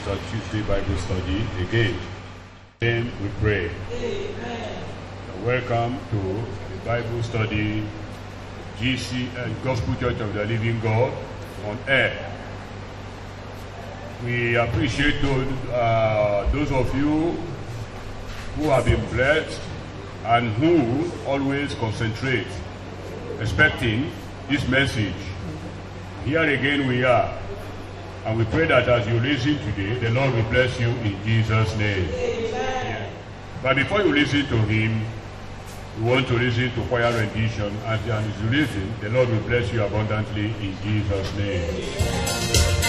our Tuesday Bible study again. Then we pray. Amen. Welcome to the Bible study, GC and Gospel Church of the Living God on air. We appreciate those of you who have been blessed and who always concentrate, expecting this message. Here again we are. And we pray that as you listen today, the Lord will bless you in Jesus' name. Amen. But before you listen to him, we want to listen to choir rendition. As you listen, the Lord will bless you abundantly in Jesus' name.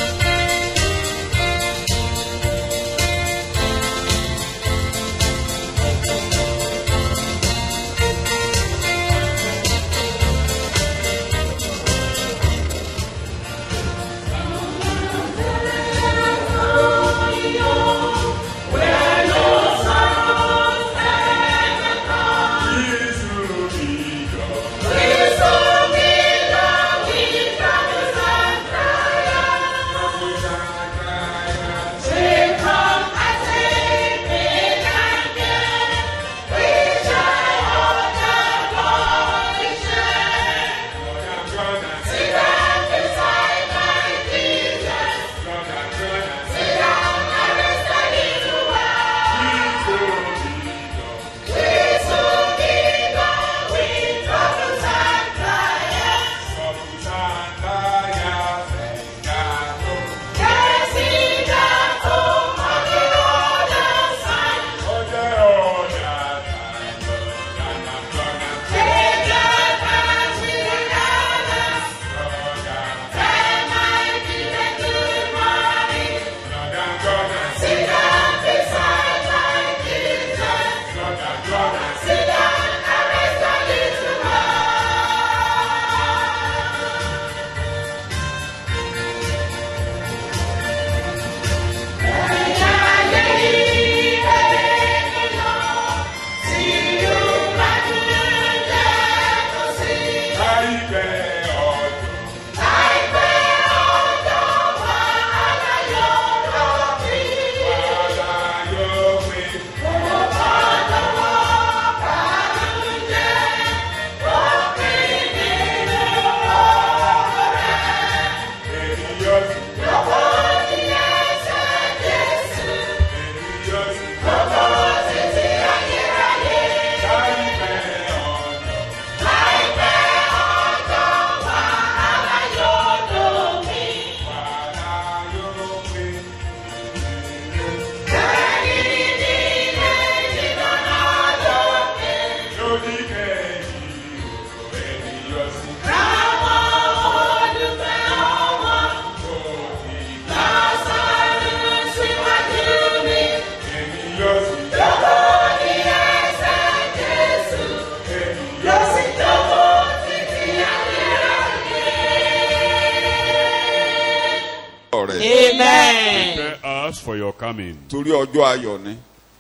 Amen. Prepare us for your coming. Torí ọjọ́ ayọ̀ ni.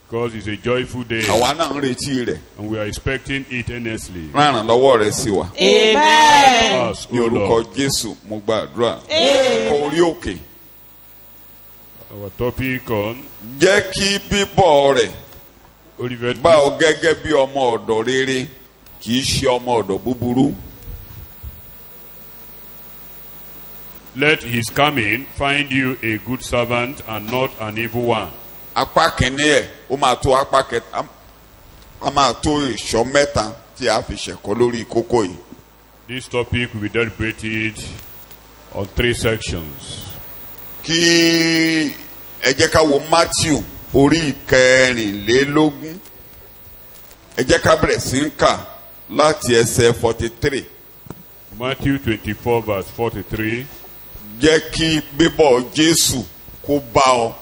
Because it's a joyful day. Àwa náà ń retí rẹ̀. And we are expecting it earnestly. Rán ìrànlọ́wọ́ rẹ̀ sí wa. Amen. Us, Ní O orúkọ Lord. Jésù mo gbàdúrà. Orí òkè. Our topic on Jẹ́ kí bíbọ̀ rẹ̀ Olivet. bá ọ gẹ́gẹ́ bí ọmọ ọ̀dọ̀ rere kì í ṣe ọmọ ọ̀dọ̀ búburú. Let his coming find you a good servant and not an evil one. Apá kìíní ẹ̀ ó máa tó apá kẹta. A máa tó ìṣọ́ mẹ́ta tí a fi ṣẹ̀kọ́ lórí kókó yìí. This topic will be deliberated on 3 sections. Kí ẹ jẹ́ ká wo Matthew orí ìkẹrìnlélógún. Ẹ jẹ́ ká bẹ̀rẹ̀ sí ń kà láti ẹsẹ̀ 43. Matthew 24 verse 43. Jẹ́ kí bíbọ̀ Jésù kó bá ọ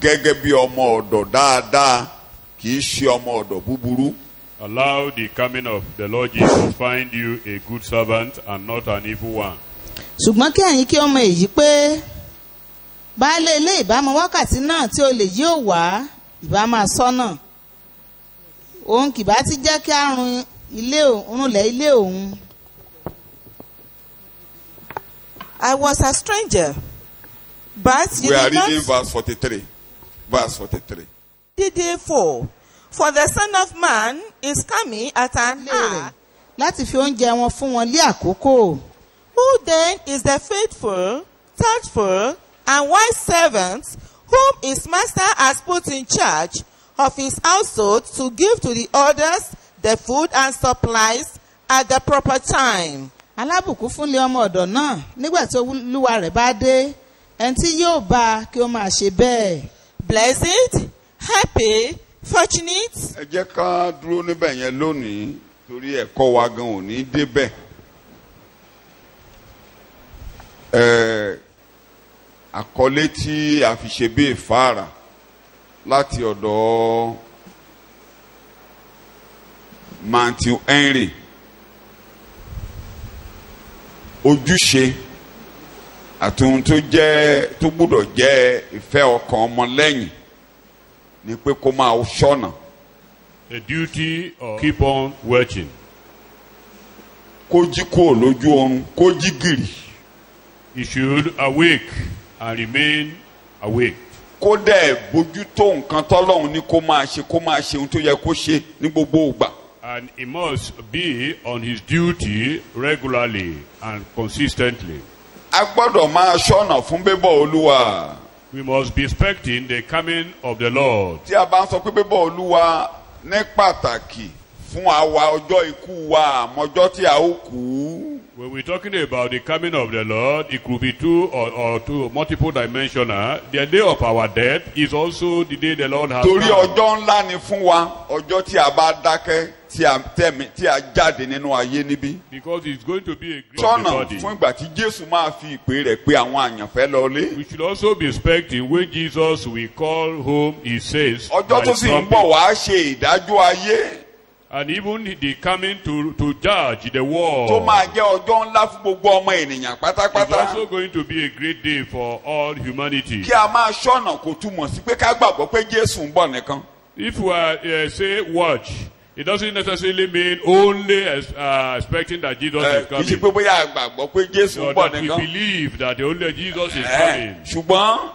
gẹ́gẹ́ bí ọmọ ọ̀dọ̀ dáadáa kì í ṣe ọmọ ọ̀dọ̀ búburú. Allow the coming of the Lord Jesus to find you a good servant and not an evil one. Ṣùgbọ́n kí ẹ̀yin kí ó mọ èyí pé baálé ilé ìbámu wákàtí náà tí olè yóò wá ìbámu asọ́nà. Òun kì bá ti jẹ́ kí á runlẹ̀ ilé òun. I was a stranger, but you We are did not. reading verse 43. Verse 43. Therefore, for the Son of Man is coming at an hour. láti fi oúnjẹ wọn fún wọn lé àkókò. Who then is the faithful, thoughtful, and wise servant whom his master has put in charge of his household to give to the others the food and supplies at the proper time? alábùkún fúnlé ọmọ ọ̀dọ̀ náà nígbà tí olúwa rẹ̀ bá dé, ẹni tí yóò bá kí ó máa ṣe bẹ́ẹ̀. Blessed, happy, fortunate. Ẹ jẹ́ ká dúró níbẹ̀ yẹn lónìí torí ẹ̀kọ́ wa gan ò ní débẹ̀. Àkọlé tí a fi ṣe bí ìfáàrà láti ọ̀dọ̀ Matthew Henry, ojúṣe àti ohun tó gbọ́dọ̀ jẹ́ ìfẹ́ ọkàn ọmọlẹ́yìn ni pé kó máa ṣọ́nà. The duty of keep on watching. Kó jí kúrò lójú oorun, kó jí gìrì. He should awake and remain awake. Kó dẹ̀ bójútó nǹkan tọ́lọ́run ní kó máa ṣe ohun tó yẹ kó ṣe ní gbogbo ìgbà. And he must be on his duty regularly and consistently. A gbọ́dọ̀ máa ṣọ́nà fún bíbọ̀ Olúwa. We must be expecting the coming of the Lord. Tí a bá ń sọ pé bíbọ̀ Olúwa ní pàtàkì fún àwa ọjọ́ ikú wa àmọ́jọ́ tí a ó kú. When we're talking about the coming of the Lord, it could be two or two multiple dimensional. The day of our death is also the day the Lord has Torí come. ọjọ́ ńlá ni fún wa, ọjọ́ tí a bá dákẹ́ tí a jáde nínú ayé níbí. Because it's going to be a great Ṣọ́nà body. fún ìgbà tí Jésù máa fi ìpè rẹ̀ pé àwọn àyànfẹ́ lọlé. We should also be expecting when Jesus will call home, he says, Ọjọ́ tó sì ń bọ̀ wá ṣe ìdájọ́ ayé. and even the coming to judge the world. Tó máa jẹ́ ọjọ́ ńlá fún gbogbo ọmọ ènìyàn It's pátápátá. also going to be a great day for all humanity. Kí a máa ṣọ́nà kò túmọ̀ sí pé ká gbàgbọ́ pé Jésù ń bọ̀ nìkan. If we are, say watch, it doesn't necessarily mean only expecting that Jesus is Kì í ṣe coming. pé bóyá a gbàgbọ́ pé Jésù Or ń bọ̀ that we nìkan. believe that only Jesus is coming. Ṣùgbọ́n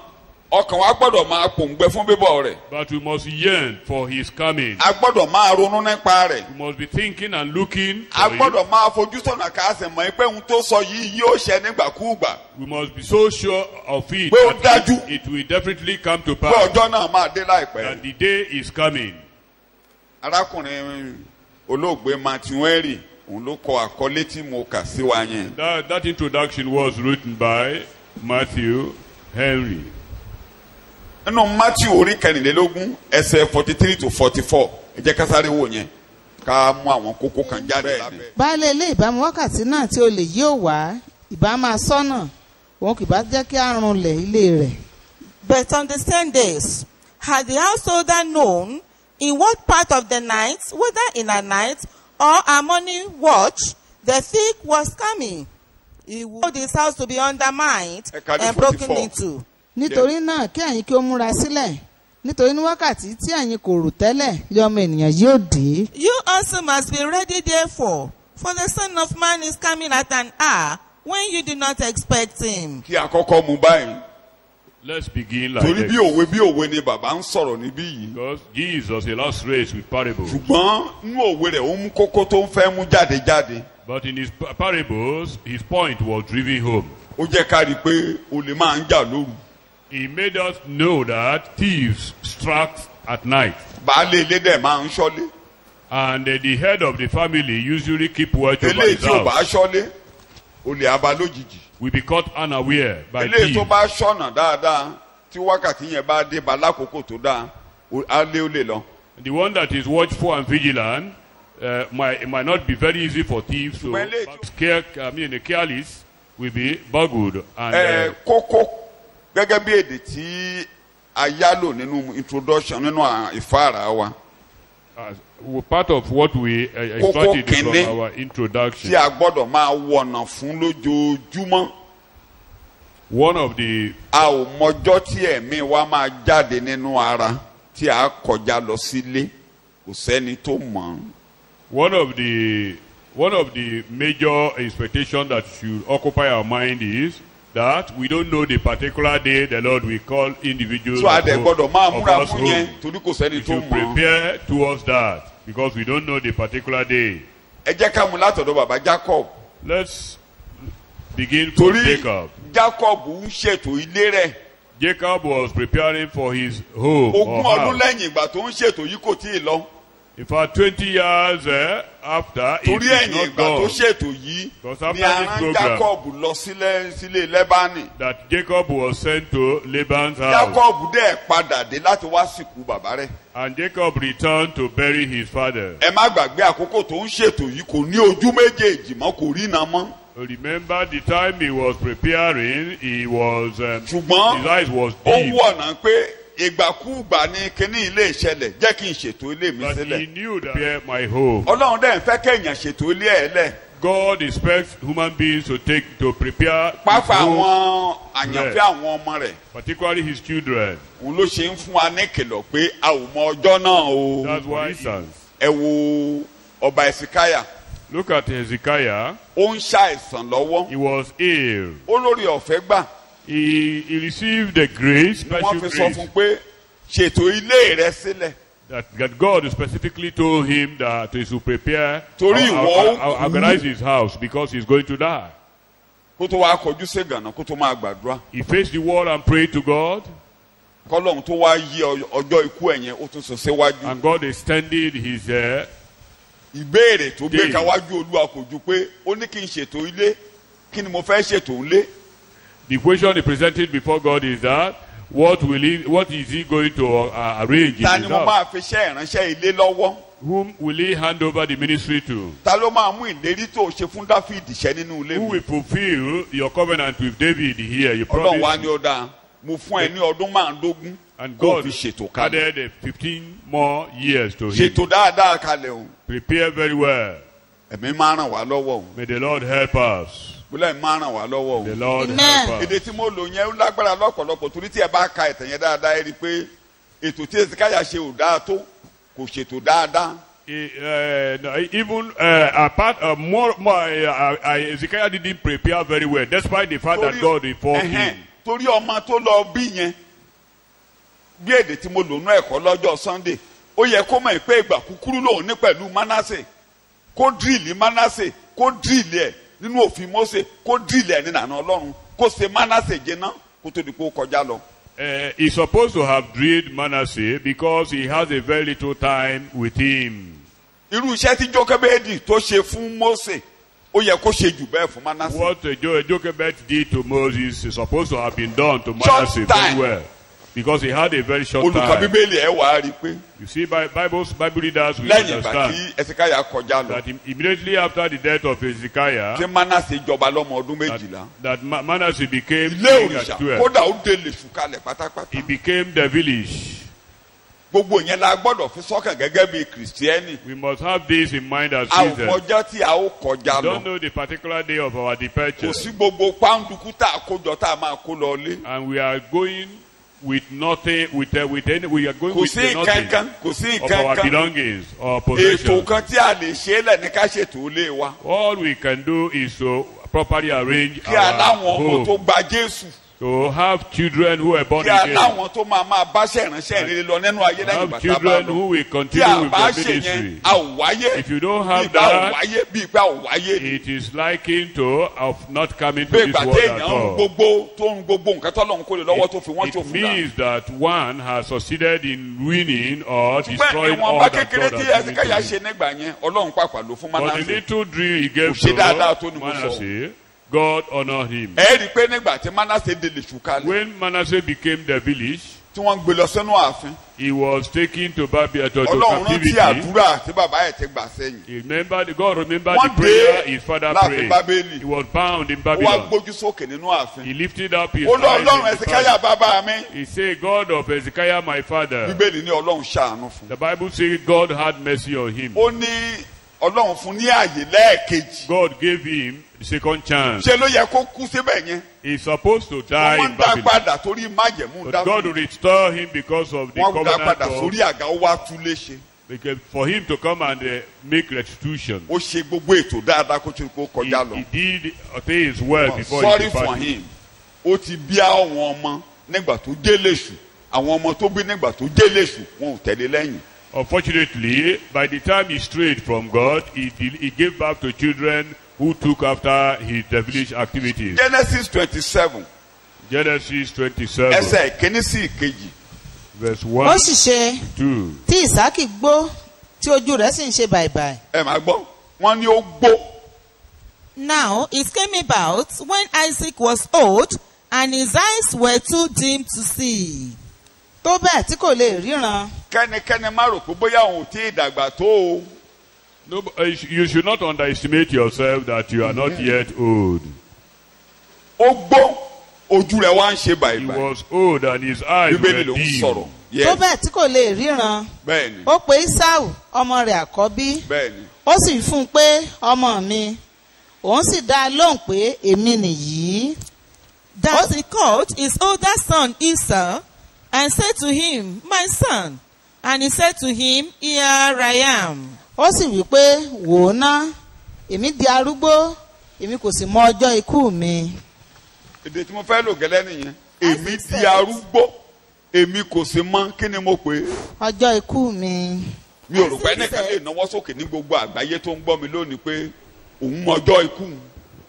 ọkàn wa gbọ́dọ̀ máa pòǹgbẹ fún bíbọ̀ rẹ̀. But we must yearn for his coming. A gbọ́dọ̀ máa ronú nípa rẹ̀. We must be thinking and looking A for him. gbọ́dọ̀ máa fojú sọ́nà ká sì mọ̀ pé ohun tó sọ yìí yóò ṣẹ nígbàkúùgbà. We must be so sure of it Pé ó that dájú. it will definitely come to Pé pass. ọjọ́ náà máa dé láìpẹ́. That the day is coming. Arákùnrin olóògbé Matthew Henry òun ló kọ àkọlé tí mo kà sí wa yẹn. That introduction was written by Matthew Henry. Nínú Matthew orí kẹrìnlélógún ẹsẹ̀ 43 to 44 ẹ jẹ́ ká sáré wò yẹn ká mú àwọn kókó kan jáde lábẹ́. baálé ilé ìbámu wákàtí náà tí olè yóò wá ìbá máa sọ́nà, òun kì bá jẹ́ kí á runlẹ̀ ilé rẹ̀. But understand this, had the householder known in what part of the night, whether in a night or a morning watch, the thief was coming, he would hold his house to be undermined and broken 44. into. nítorí náà kí ẹ̀yin kí ó múra sílẹ̀, nítorí ní wákàtí tí ẹ̀yin kò rò tẹ́lẹ̀ lé ọmọ ènìyàn yóò dé. You also must be ready therefore, for the Son of Man is coming at an hour when you do not expect him. Kí àkọ́kọ́ mú báyìí. Let's begin like Torí this. bí òwe ni bàbá ń sọ̀rọ̀ níbí yìí. Because Jesus illustrates with parables. Ṣùgbọ́n nínú òwe rẹ̀ ó mú kókó tó ń fẹ́ mú jáde. But in his parables, his point was driven home. Ó jẹ́ ká rí i pé olè máa ń jà lóru. He made us know that thieves strike at night. Baálé ilé dẹ̀ máa ń ṣọ́lé. And the head of the family usually keep watch over Eléyìí his tí ò bá house. ṣọ́lé olè á bá lójijì. Will be caught unaware by Eléyìí tó thieves. bá ṣọ́nà dáadáa tí wákàtí yẹn bá dé bá lákòókò tó dáa á lé ó lè lọ. The one that is watchful and vigilant it might not be very easy for thieves to Well, careless will be burgled. And Kókó gẹ́gẹ́ bí èdè tí a yálò nínú introduction nínú ìfáàrà wa part of what we extracted from kínní our introduction. tí a gbọ́dọ̀ máa wọ̀nà fún lójoojúmọ́. One of the A ò mọjọ́ tí ẹ̀mí wa máa jáde nínú ara tí a kọjá lọ sílé kò sẹ́ni tó mọ̀ ọ́n. one of the major expectations that should occupy our mind is that we don't know the particular day the Lord will call individuals so adẹ gbọ́dọ̀ máa of múra us fún yẹn home. torí kò sẹ́ni We tó should mọ̀. prepare towards that because we don't know the particular day. ẹ jẹ́ ká mú látọ̀dọ̀ bàbá Jacob Let's begin from torí Jacob. Jacob ń ṣètò ilé rẹ̀ Jacob was preparing for his home or 20 ọdún house. lẹ́yìn ìgbà tó ń ṣètò yìí kò tí ì lọ In fact, 20 years after, it torí is ẹ̀yìn not ìgbà tó gone. ṣètò yìí Because ni after arán this program, Jacob lọ sílé Lẹ́bánì that Jacob was sent to Laban's house. Jacob dẹ̀ padà dé láti wá sìnkú bàbá rẹ̀. And Jacob returned to bury his father. ẹ má gbàgbé àkókò tó ń ṣètò yìí kò ní ojú méjèèjì mọ́ kò rí iná mọ́ Remember the time he was preparing, he was, ṣùgbọ́n his eyes was ó deep. wù ọ̀nà pé ìgbàkúùgbà ni kíní ilé ìṣẹ̀lẹ̀ jẹ́ kí n ṣètò ilé mi But sílẹ̀ he knew that prepare my home. Ọlọ́run dẹ̀ ń fẹ́ kéèyàn ṣètò ilé ẹ̀ lẹ̀ God expects human beings to prepare his pápá home, àwọn àyànfẹ́ àwọn ọmọ rẹ̀ particularly his children. òun ló ṣe ń fún wa ní ìkìlọ̀ pé a ò mọ ọjọ́ náà o That's why, instance, ẹ wo ọba Ẹ̀sìkáyà look at Hezekiah. ó ń ṣàìsàn lọ́wọ́ He was ill. ó lórí ọ̀fẹ́ gbà He received the grace, ni special wọ́n fi sọ grace, fún pé ṣètò ilé rẹ sílẹ̀ that God specifically told him that he should prepare, Torí ìwọ ó organize his house because he's going to die. kó tó wá kọjú sí gànà kó tó máa gbàdúrà He faced the wall and prayed to God, kọ́lọ́hún tó wá yí ọjọ́ ikú ẹ̀ yẹn ó tún sọ síwájú and God extended his ìbéèrè tó gbé Dé. káwájú Olúwa kò ju pé ó ní kí n ṣètò ilé kí ni mo fẹ́ ṣètò ilé the question he presented before God is that what is he going to arrange in ta his ni mo house? máa fi ṣe ìránṣẹ́ ilé lọ́wọ́ Whom will he hand over the ministry to? ta ló máa mú ìlérí tó ṣe fún Dáfídì ṣẹ nínú ilé Who mi will fulfill your covenant with David here? You Ọlọ́run wá promised. ní ó dáa mo fún ẹ ní ọdún márùndógún And kó o God fi ṣètò kalẹ̀ added 15 more years to him. ṣètò dáadáa kalẹ̀ o Prepare very well. ẹ̀mí máa ràn wá lọ́wọ́ o May the Lord help us. bólẹ̀ máa ràn wá lọ́wọ́ The o Lord Amen. help us. èdè tí mo lò yẹn ó lágbára lọ́pọ̀lọpọ̀ torí tí ẹ bá ka ìtàn yẹn dáadáa ẹ rí i pé ètò tí Hezekiah ṣe ò dáa tó kò ṣètò dáadáa No, even apart Ezekiel didn't prepare very well, despite the fact that God informed him. torí ọmọ tó lọ bí yẹn bí èdè tí mo lò nú ẹ̀kọ́ lọ́jọ́ Sunday ó yẹ kó mọ̀ pé ìgbà kúkúrú lòun ní pẹ̀lú Manasseh kó dírìlì Manasseh kó dírìlì ẹ̀ nínú òfin Mósè kó dírìlì ẹ̀ nínú àná Ọlọ́run kó ṣe Manasseh jẹná kó tó di pé ó kọjá lọ. He's supposed to have drilled Manasseh because he has a very little time with him. irú iṣẹ́ tí Jókébédì tó ṣe fún Mósè ó yẹ kó ṣe jù bẹ́ẹ̀ fún Manasseh. What Jochebed did to Moses is supposed to have been done to Manasseh very time. well, because he had a very short olùkọ́ time. Bíbélì ẹ̀ wá rí i pé You see, Bible readers will lẹ́yìn ìgbà tí understand Hezekiah kọjá lọ that immediately after the death of Hezekiah, tí Manasseh jọba lọ́mọ ọdún méjìlá that Manasseh became ilé king at òrìṣà 12. kódà ó délé sùkalẹ̀ pátápátá. He became the village. gbogbo yẹn la gbọ́dọ̀ fi sọ́kàn gẹ́gẹ́ bí kìrìsìtẹ́nì We must have this in mind as a ò Christians. mọjọ́ tí a ó kọjá Don't lọ know the particular day of our kò departure, sí gbogbo pàǹdùkú tá a kó jọ tá a máa kó lọ lé and we are going with nothing. We are going kò with sí nothing nǹkankan kò sí of our nǹkankan belongings or ètò possessions. kan tí a lè ṣe é lẹ́ni ká ṣètò ilé wa All we can do is to properly arrange kí a our láwọn ọmọ tó home, gba Jésù to have children who are born kí a again, láwọn tó máa báṣẹ́ ìránṣẹ́ ìrere lọ nínú ayé lẹ́yìn have ìgbà tá a bá children lọ who will tí continue a with bá their ṣe yẹn ministry. a ò wáyé If you don't bí have ìgbà ò that, wáyé bí ìgbà ò wáyé ni it is likened to of not coming to bí this ìgbà world at téèyàn ń all. gbogbo tó ń gbogbo nǹkan tọ́lọ́run kó lè lọ́wọ́ tó fi wọ́n It ṣòfò dà. means that one has succeeded in winning or ṣùgbọ́n destroying all ìwọ̀nba that kékeré God tí has given Hezekiah to ṣe him. nígbà yẹn Ọlọ́run pàpà ló fún But the Manasseh. little drill he gave Kò ṣe dáadáa tó to ní mo sọ. Manasseh, God honored him. ẹ rí i pé nígbà tí Manasseh délé ṣùkalẹ̀ When Manasseh became the village, tí wọ́n ń gbé lọ sínú ààfin he was taken to Babylon to Ọlọ́run rántí captivity. àdúrà tí bàbá ẹ̀ ti gbà sẹ́yìn. He remembered, God remembered One the prayer day, his father láàfin prayed. Bábélì. He was bound in ó wá Babylon. gbójú sókè nínú ààfin. He lifted up his ó lọ eyes Ọlọ́run in the Hezekiah palace. bàbá mi. He said, God of Hezekiah, my father. Bíbélì ní Ọlọ́run ṣàánú fún. The Bible says God had mercy on him. ó ní Ọlọ́run fún ní àyè lẹ́ẹ̀kejì. God gave him the second chance. ṣe ló yẹ kó kú síbẹ̀ yẹn. He's supposed to die wọ́n in dá Babylon. padà torí májẹ̀mú But God will Dáfídì. restore him because of the wọ́n dá covenant padà of, sórí àga ó wá tú léṣe. because for him to come and make restitution. ó ṣe gbogbo ètò dáadáa kó tó kó He, kọjá lọ. he did things well before he Sorry for departed. him. ó ti bí àwọn ọmọ nígbà tó dé léṣù àwọn ọmọ tó bí nígbà tó dé léṣù wọn ò tẹ̀lé lẹ́yìn. Unfortunately, by the time he strayed from God, he gave birth to children who took after his devilish activities. Genesis 27. Genesis 27. ẹsẹ̀ ìkíní sí ìkejì. Verse ó 1, sì ṣe 2. tí ìsákì gbó tí ojú rẹ̀ sì ń ṣe bàìbàì. ẹ máa gbọ́ wọ́n ní ó gbó. Now it came about when Isaac was old and his eyes were too dim to see. tó bẹ́ẹ̀ tí kò lè ríran. kẹ́nikẹ́ni má rò pé bóyá òun ò tí ì dàgbà tó o. No, you should not underestimate yourself that you are not yet old. ó gbó ojú rẹ̀ wá ń ṣe He bàìbàì. was old and his eyes were bíbélì ló ń sọ̀rọ̀. dim. tó bẹ́ẹ̀ tí kò lè ríran. bẹ́ẹ̀ni ó pe Ísáù ọmọ rẹ̀ àkọ́bí. bẹ́ẹ̀ni. ó sì fún un pé ọmọ mi. òun sì dá a lóhùn pé èmi nìyí. Thus he called his older son Esau and said to him, My son. And he said to him, Here I am. ó sì wí pé wò ó ná èmi di arúgbó èmi kò sì mọ ọjọ́ ikú mi. èdè tí mo fẹ́ lò gẹ́lẹ́ nìyẹn. èmi di arúgbó èmi kò sì mọ kí ni mo pè é. ọjọ́ ikú mi. mi ò rò pé ẹnìkan lè náwó sókè ní gbogbo àgbáyé tó ń gbọ́ mi lónìí pé òun mọ ọjọ́ ikú.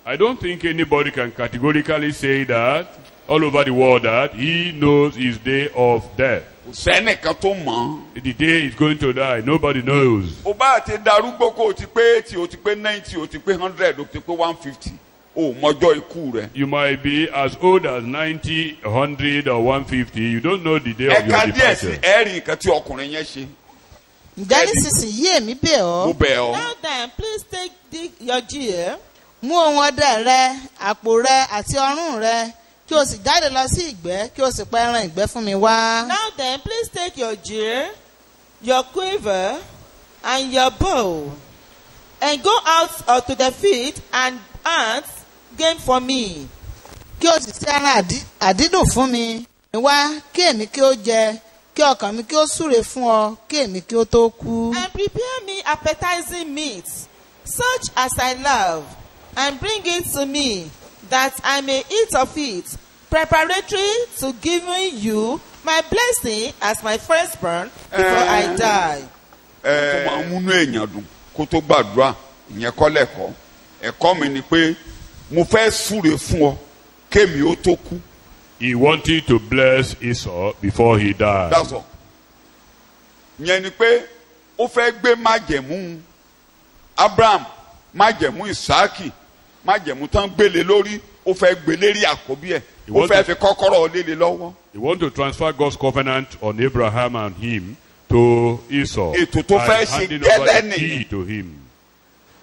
I don't think anybody can categorically say that all over the world that he knows his day of death. kò sẹ́nìkan tó mọ̀ ọ́. The day he's going to die, nobody knows. o bá ti darúgbó kó o ti pé 80 o ti pé 90 o ti pé 100 o ti pé 150 o mọjọ́ ikú rẹ. You might be as old as 90, 100 or 150. You don't know the day of your ẹ̀ka díẹ̀ sí departure. ẹ̀rí nǹkan tí ọkùnrin yẹn ṣe. ǹjẹ́ nísinsìnyí èmi bẹ̀ mo ọ́. bẹ̀ ọ́. Now then, please take your jeer. mú ohun ọdẹ rẹ àpò rẹ àti ọrùn rẹ kí o sì jáde lọ sí ìgbẹ́ kí o sì pa ẹran ìgbẹ́ fún mi wá. Now then, please take your jeer, your quiver, and your bow, and go out to the field and hunt game for me. kí o sì ṣe ẹran àdídùn fún mi wá kí èmi kí ó jẹ kí ọkàn mi kí ó súre fún ọ kí èmi kí ó tó kú. And prepare me appetizing meat, such as I love, and bring it to me, that I may eat of it, preparatory to giving you my blessing as my firstborn before I die. tó máa ń múnú èèyàn dùn kó tó gbàdúrà ìyẹn kọ́ lẹ́kọ̀ọ́ ẹ̀kọ́ mi ni pé mo fẹ́ súre fún ọ kémi ó tó kú. He wanted to bless Esau before he died. That's all. ìyẹn ni pé ó fẹ́ gbé májẹ̀mú Abraham májẹ̀mú Isaaki májẹ̀mú tán gbélé lórí ó fẹ́ gbélérí àkọ́bí ẹ̀ ó fẹ́ fi kọ́kọ́rọ́ léle lọ́wọ́. He wanted to transfer God's covenant on Abraham and him to Esau. Ètò tó fẹ́ and ṣe handing over gẹ́lẹ́ the key nìyí. to him.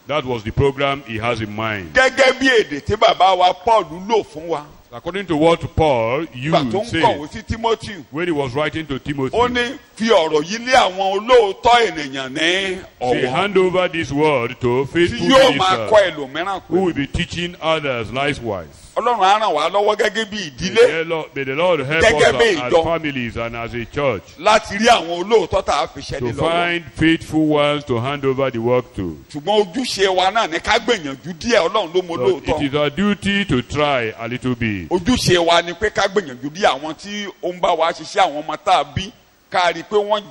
That was the program he has in mind. gẹ́gẹ́ bí èdè tí bàbá wa Paul lò fún wa According to what Paul nígbà tó used ń kọ̀wé said sí Timothy when he was writing to Timothy, ó ní fi ọ̀rọ̀ yìí lé àwọn olóòótọ́ ènìyàn ní say, ọ̀wọ́ hand over this word to tí faithful yóò máa ministers kọ́ ẹlòmíràn who will pé be teaching others likewise. Ọlọ́run á ràn wá lọ́wọ́ gẹ́gẹ́ bí ìdílé May the Lord help Gẹ́gẹ́ bí us as ìjọ. families and as a church láti rí àwọn olóòótọ́ tá a fi ṣẹ́ni to lọ́wọ́. find faithful ones to hand over the work to. ṣùgbọ́n ojúṣe wa náà ní ká gbìyànjú díẹ̀ Ọlọ́run ló mọ But it olóòótọ́. is our duty to try a little bit. ojúṣe wa ni pé ká gbìyànjú díẹ̀ àwọn tí ó ń bá wa ṣiṣẹ́ àwọn ọmọ tá a bí ká rí i pé wọ́n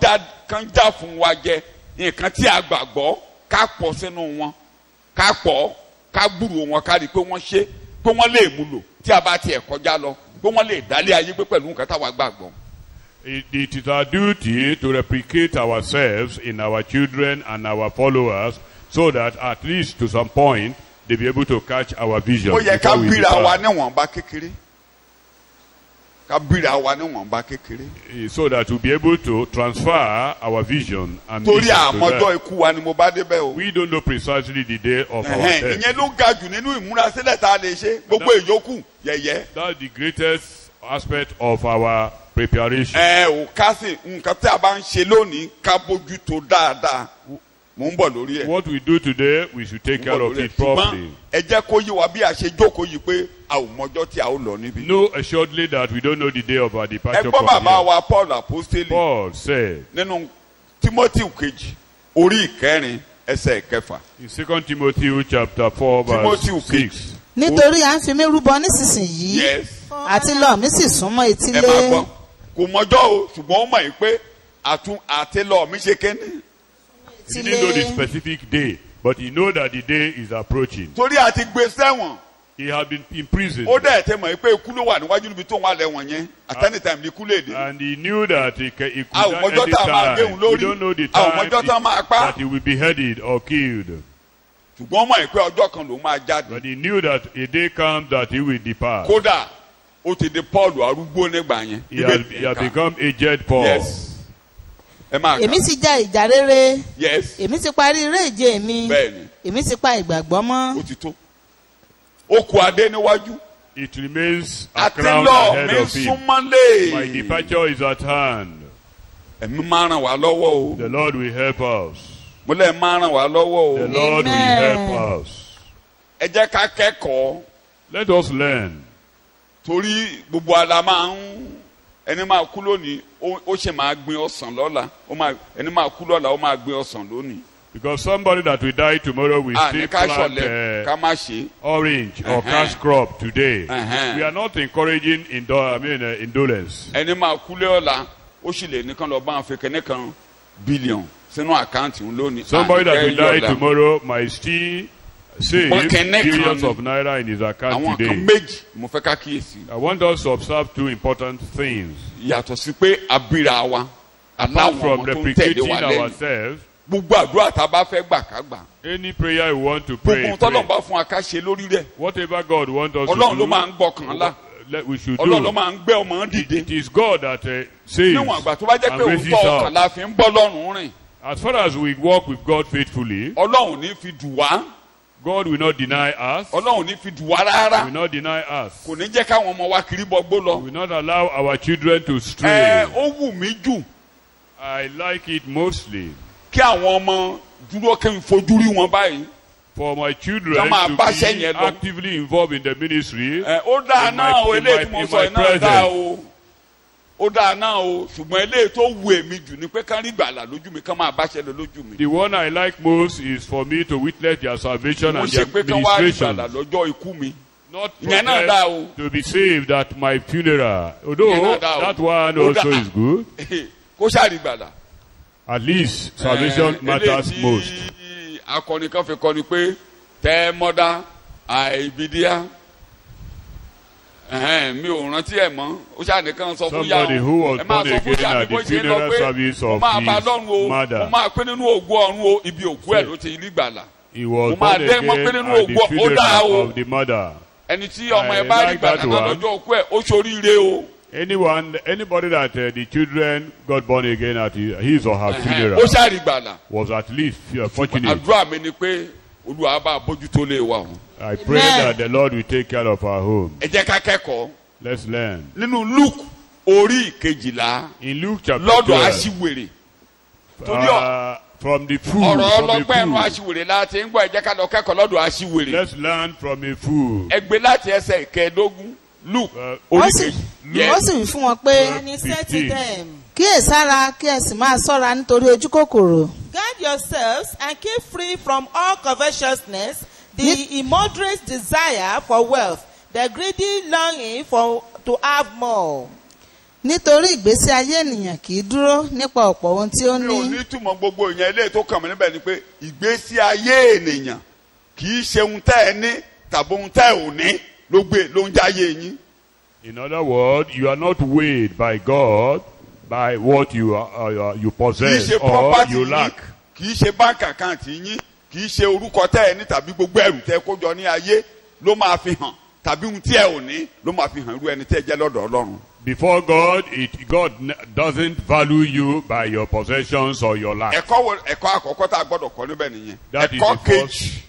kàn já fún wa jẹ nǹkan tí a gbàgbọ́ ká pọ̀ sínú wọn ká pọ̀ ká gbúrò wọn ká rí i pé wọ́n ṣe pé wọ́n lè mú lò tí a bá tiẹ̀ kọjá lọ pé wọ́n lè dálé ayé gbé pẹ̀lú nǹkan táwa gbàgbọ́. It is our duty to replicate ourselves in our children and our followers so that at least to some point they be able to catch our vision. ó yẹ ká before we bíra wa depart. níwọ̀nba kékeré ká bíra wa níwọ̀nba kékeré. So that we'll be able to transfer our vision and torí mission to àmọ́jọ́ them. ikú wa ni mo bá débẹ̀ o. We don't know precisely the day of our death. ìyẹn ló ga jù nínú ìmúrasílẹ̀ tá a lè ṣe gbogbo ìyókù yẹ̀yẹ́. That's the greatest aspect of our preparation. ò ká sí nǹkan tí a bá ń ṣe lónìí ká bójú tó dáadáa mò ń bọ̀ lórí ẹ̀. What we do today, we should take care of it properly. ẹ jẹ́ kó yí wa bí a ṣe jókòó yìí pé a ò mọjọ́ tí a ó lọ níbi. Know assuredly that we don't know the day of our ẹ departure gbọ́ from bàbá here. wa Paul apostoli Paul said nínú Timothy kejì orí ìkẹrin ẹsẹ̀ ìkẹfà. in 2 Timothy chapter 4 verse Timothy 6. nítorí à ń fi mí rúbọ nísinsìnyí yes For àti lọ mi sì súnmọ́ ẹ etílé. máa gbọ́ kò mọjọ́ o ṣùgbọ́n ó mọ̀ yìí pé àti lọ mi ṣe kéne. He didn't know the specific day, but he know that the day is approaching. torí a ti gbé sẹ́wọ̀n. He had been in prison. ó dẹ̀ tẹ́ mọ̀ pé ikú ló wà níwájú níbi tó ń wà lẹ́wọ̀n yẹn at any time ni ikú lè dé. And he knew that he could àwọn at ọmọjọ́ any tá a máa géun time. lórí We don't know the àwọn time ọmọjọ́ tá a máa pa. that he will be beheaded or killed. ṣùgbọ́n ó mọ̀ yìí pé ọjọ́ kan ló máa jáde. But he knew that a day comes that he will depart. kódà ó ti di Paul arúgbó nígbà yẹn. He had become aged Paul. Yes. ẹ máa èmi kà. ti ja ìjà rere. Yes. èmi ti parí eré ìje mi. bẹ́ẹ̀ni èmi ti pa ìgbàgbọ́ mọ́. ó ti tó. ó kù adé níwájú. It remains a àti crown lọ ahead mi of him. súnmọ́lé. My departure is at hand. ẹ̀mí máa ràn wá lọ́wọ́ o. The Lord will help us. mo lẹ́ máa ràn wá lọ́wọ́ The o. Lord will Amen. help us. ẹ jẹ́ ká kẹ́kọ̀ọ́ Let us learn. torí gbogbo ala máa ń ẹni máa kú lónìí ó ṣe máa gbin ọsàn lọ́la ẹni máa kú lọ́la ó máa gbin ọsàn lónìí. Because somebody that will die tomorrow will ní still ká plant ṣọ̀lẹ̀ ká má ṣe. orange or cash crop today. Uh-huh. We are not encouraging indolence. ẹni máa kú lé ọ̀la ó sì lè nìkan lọ bá wọn fi kẹ́ní kan bílíọ̀n sínú àkáǹtì ń lónìí. Somebody that Àní will fẹ́ die yọ̀ọ̀la. tomorrow might still save Ṣùgbọ́n kẹ́ní kan billions ni. of naira in his account àwọn kan today. méjì mo fẹ́ ká kíyèsí. I want us to observe two important things. yàtọ̀ sí pé abira wa Apart aláwọn from ọmọ tó ń tẹ̀lé replicating wa lẹ́nu. ourselves, gbogbo àdúrà tá a bá fẹ́ gbà ká gbà. any prayer we want to gbogbo pray, ohun tọ́lọ́run pray. bá fún wa ká ṣe lórí rẹ̀. Whatever God wants us ọlọ́run ló to máa ń gbọ́kàn lá. do, we should ọlọ́run ló do. máa ń gbé ọmọ dìde. It is God that saves níwọ̀n àgbà tó bá jẹ́ and pé raises òótọ́ ọkàn up. la fi ń bọ́ lọ́rùn rìn. As far as we walk with God faithfully, ọlọ́run ní fi dù wá. God will not deny us. ọlọ́run ní fi dù wá He rárá. will not deny us. kò ní jẹ́ káwọn ọmọ wa kiri bọgbó He lọ. will not allow our children to stray. ó wù mí jù I like it mostly kí àwọn ọmọ dúró kí n fojú rí wọn báyìí. for my children Ká máa to bá be sẹ́yìn lọ. actively involved in the ministry. ó dáa In my- náà o in eléyìí my- tí mo in sọ my yìí náà dáa presence. o. ó dáa náà o ṣùgbọ́n eléyìí tó wù èmi jù ni pé ká rí gbàlà lójú mi ká máa bá ṣẹlẹ̀ lójú mi. The one I like most is for me to witness their salvation mo and ṣe their pé kán wá rí ministration. gbàlà lọ́jọ́ ikú mi. Not for Ìyẹn náà dáa o. them to be saved at my funeral. Although Ìyẹn náà dáa o. that one Ó also dáa. is good. kó ṣáà rí gbàlà. At least salvation matters eléyìí most. tí akọni kan fi kọni pé tẹ mọ́dá àìbídíà mi ò rántí ẹ̀ mọ́ ó ṣáà nìkan sọ fún yàrá Somebody who was ẹ máa born sọ fún again yàrá at bó the ṣe lọ funeral pé service mo of máa bá his lọ́run o mother. mo máa pé nínú ògo ọ̀run o ibi òkú ẹ̀ ló ti rí gbàlà He was mo máa born dé mọ́ again pé at nínú the ògo ó dáa o funeral of the mother. ẹni tí ọmọ ẹ I bá rí like gbàlà that náà one. lọ́jọ́ òkú ẹ̀ ó ṣoríire o Anybody that the children got born again at his or her funeral ó ṣáà rí gbàlà was at least fortunate. àdúrà mi ni pé Olúwa bá bójútó lé wa o I pray Amen. that the Lord will take care of our home. ẹ jẹ́ ká kẹ́kọ̀ọ́ Let's learn. nínú Luke orí ìkejìlá In Luke chapter lọ́dọ̀ 12, aṣiwèrè torí from the fool, ọ̀rọ̀ from ọlọ́gbọ́n ẹnu a fool. aṣiwèrè láti ń gbọ́ ẹ jẹ́ ká lọ kẹ́kọ̀ọ́ lọ́dọ̀ aṣiwèrè Let's learn from a fool. ẹgbẹ́ láti ẹsẹ̀ ìkẹẹ̀dógún Luke ó orí sì kejì ó sì wí fún wọn pé And he said to 15. them, kíyèsára kí ẹ sì máa ṣọ́ra nítorí ojú kòkòrò. guard yourselves and keep free from all covetousness, the immoderate desire for wealth, the greedy longing to have more. nítorí ìgbésí ayé ènìyàn kì í dúró nípa ọ̀pọ̀ ohun tí ó mi ò ní. ní túmọ̀ gbogbo ìyẹn eléyìí tó kàn mí níbẹ̀ ni pé ìgbésí ayé ènìyàn kì í ṣe ohun tẹ́ ẹ ní tàbí ohun tẹ́ ẹ ò ní ló ń jáyé yín. In other words, you are not weighed by God by what you kì í possess ṣe or property you yín lack. kì í ṣe bank account yín kì í ṣe orúkọ tẹ́ ẹ ní tàbí gbogbo ẹrù tẹ́ kó jọ ní ayé ló máa fi hàn tàbí ohun tí ẹ ò ní ló máa fi hàn irú ẹni tẹ́ ẹ jẹ́ lọ́dọ̀ Ọlọ́run. Before God, doesn't value you by your possessions or your lack. ẹ̀kọ́ àkọ́kọ́ tá a gbọ́dọ̀ kọ́ níbẹ̀ nìyẹn. That is ẹ̀kọ́ the kejì first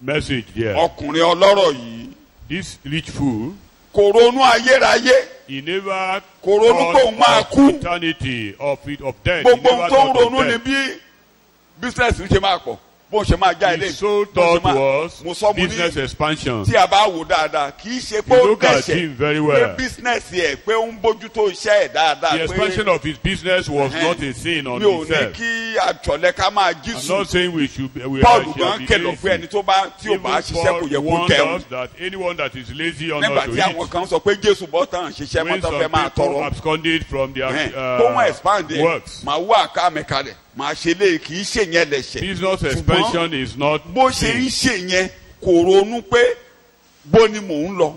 message there. ọkùnrin ọlọ́rọ̀ yìí This rich fool, kò ronú ayérayé he never Kò ronú pé òun máa of kú. eternity, of death. He gbogbo never ohun tó ń thought of ronú ni death. bí business ń ṣe máa pọ̀ bó ṣe máa já ilé His sole bó ṣe thought máa was mo sọ mo business ní expansion. tí a bá wò dáadáa kì í ṣe pé You ó look at dẹ̀ṣẹ̀ him very pé well. bísínẹ́sì ẹ̀ pé ó ń bójútó iṣẹ́ ẹ̀ dáadáa The expansion pé of his business was not a sin on mi ò ní himself. kí àjọlẹ̀ ká máa jí I'm sùn. not saying we should be Paul shall gan be kẹlọ̀ pé ẹni lazy. tí ò bá Even ṣiṣẹ́ kò Paul yẹ kó warned jẹun. us that anyone that is lazy ought nígbà not tí to àwọn eat. kan sọ pé Jésù bọ́ tán ṣiṣẹ́ When mọ́tò some fẹ́ máa people tọrọ. absconded from their kó wọ́n expand ẹ̀ works. máa wá àká mi kalẹ̀ máa ṣe lé kì í ṣe yẹn lẹ̀ṣẹ̀. Business expansion is not bó ṣe ń sin. ṣe yẹn kò ronú pé bó ni mò ń lọ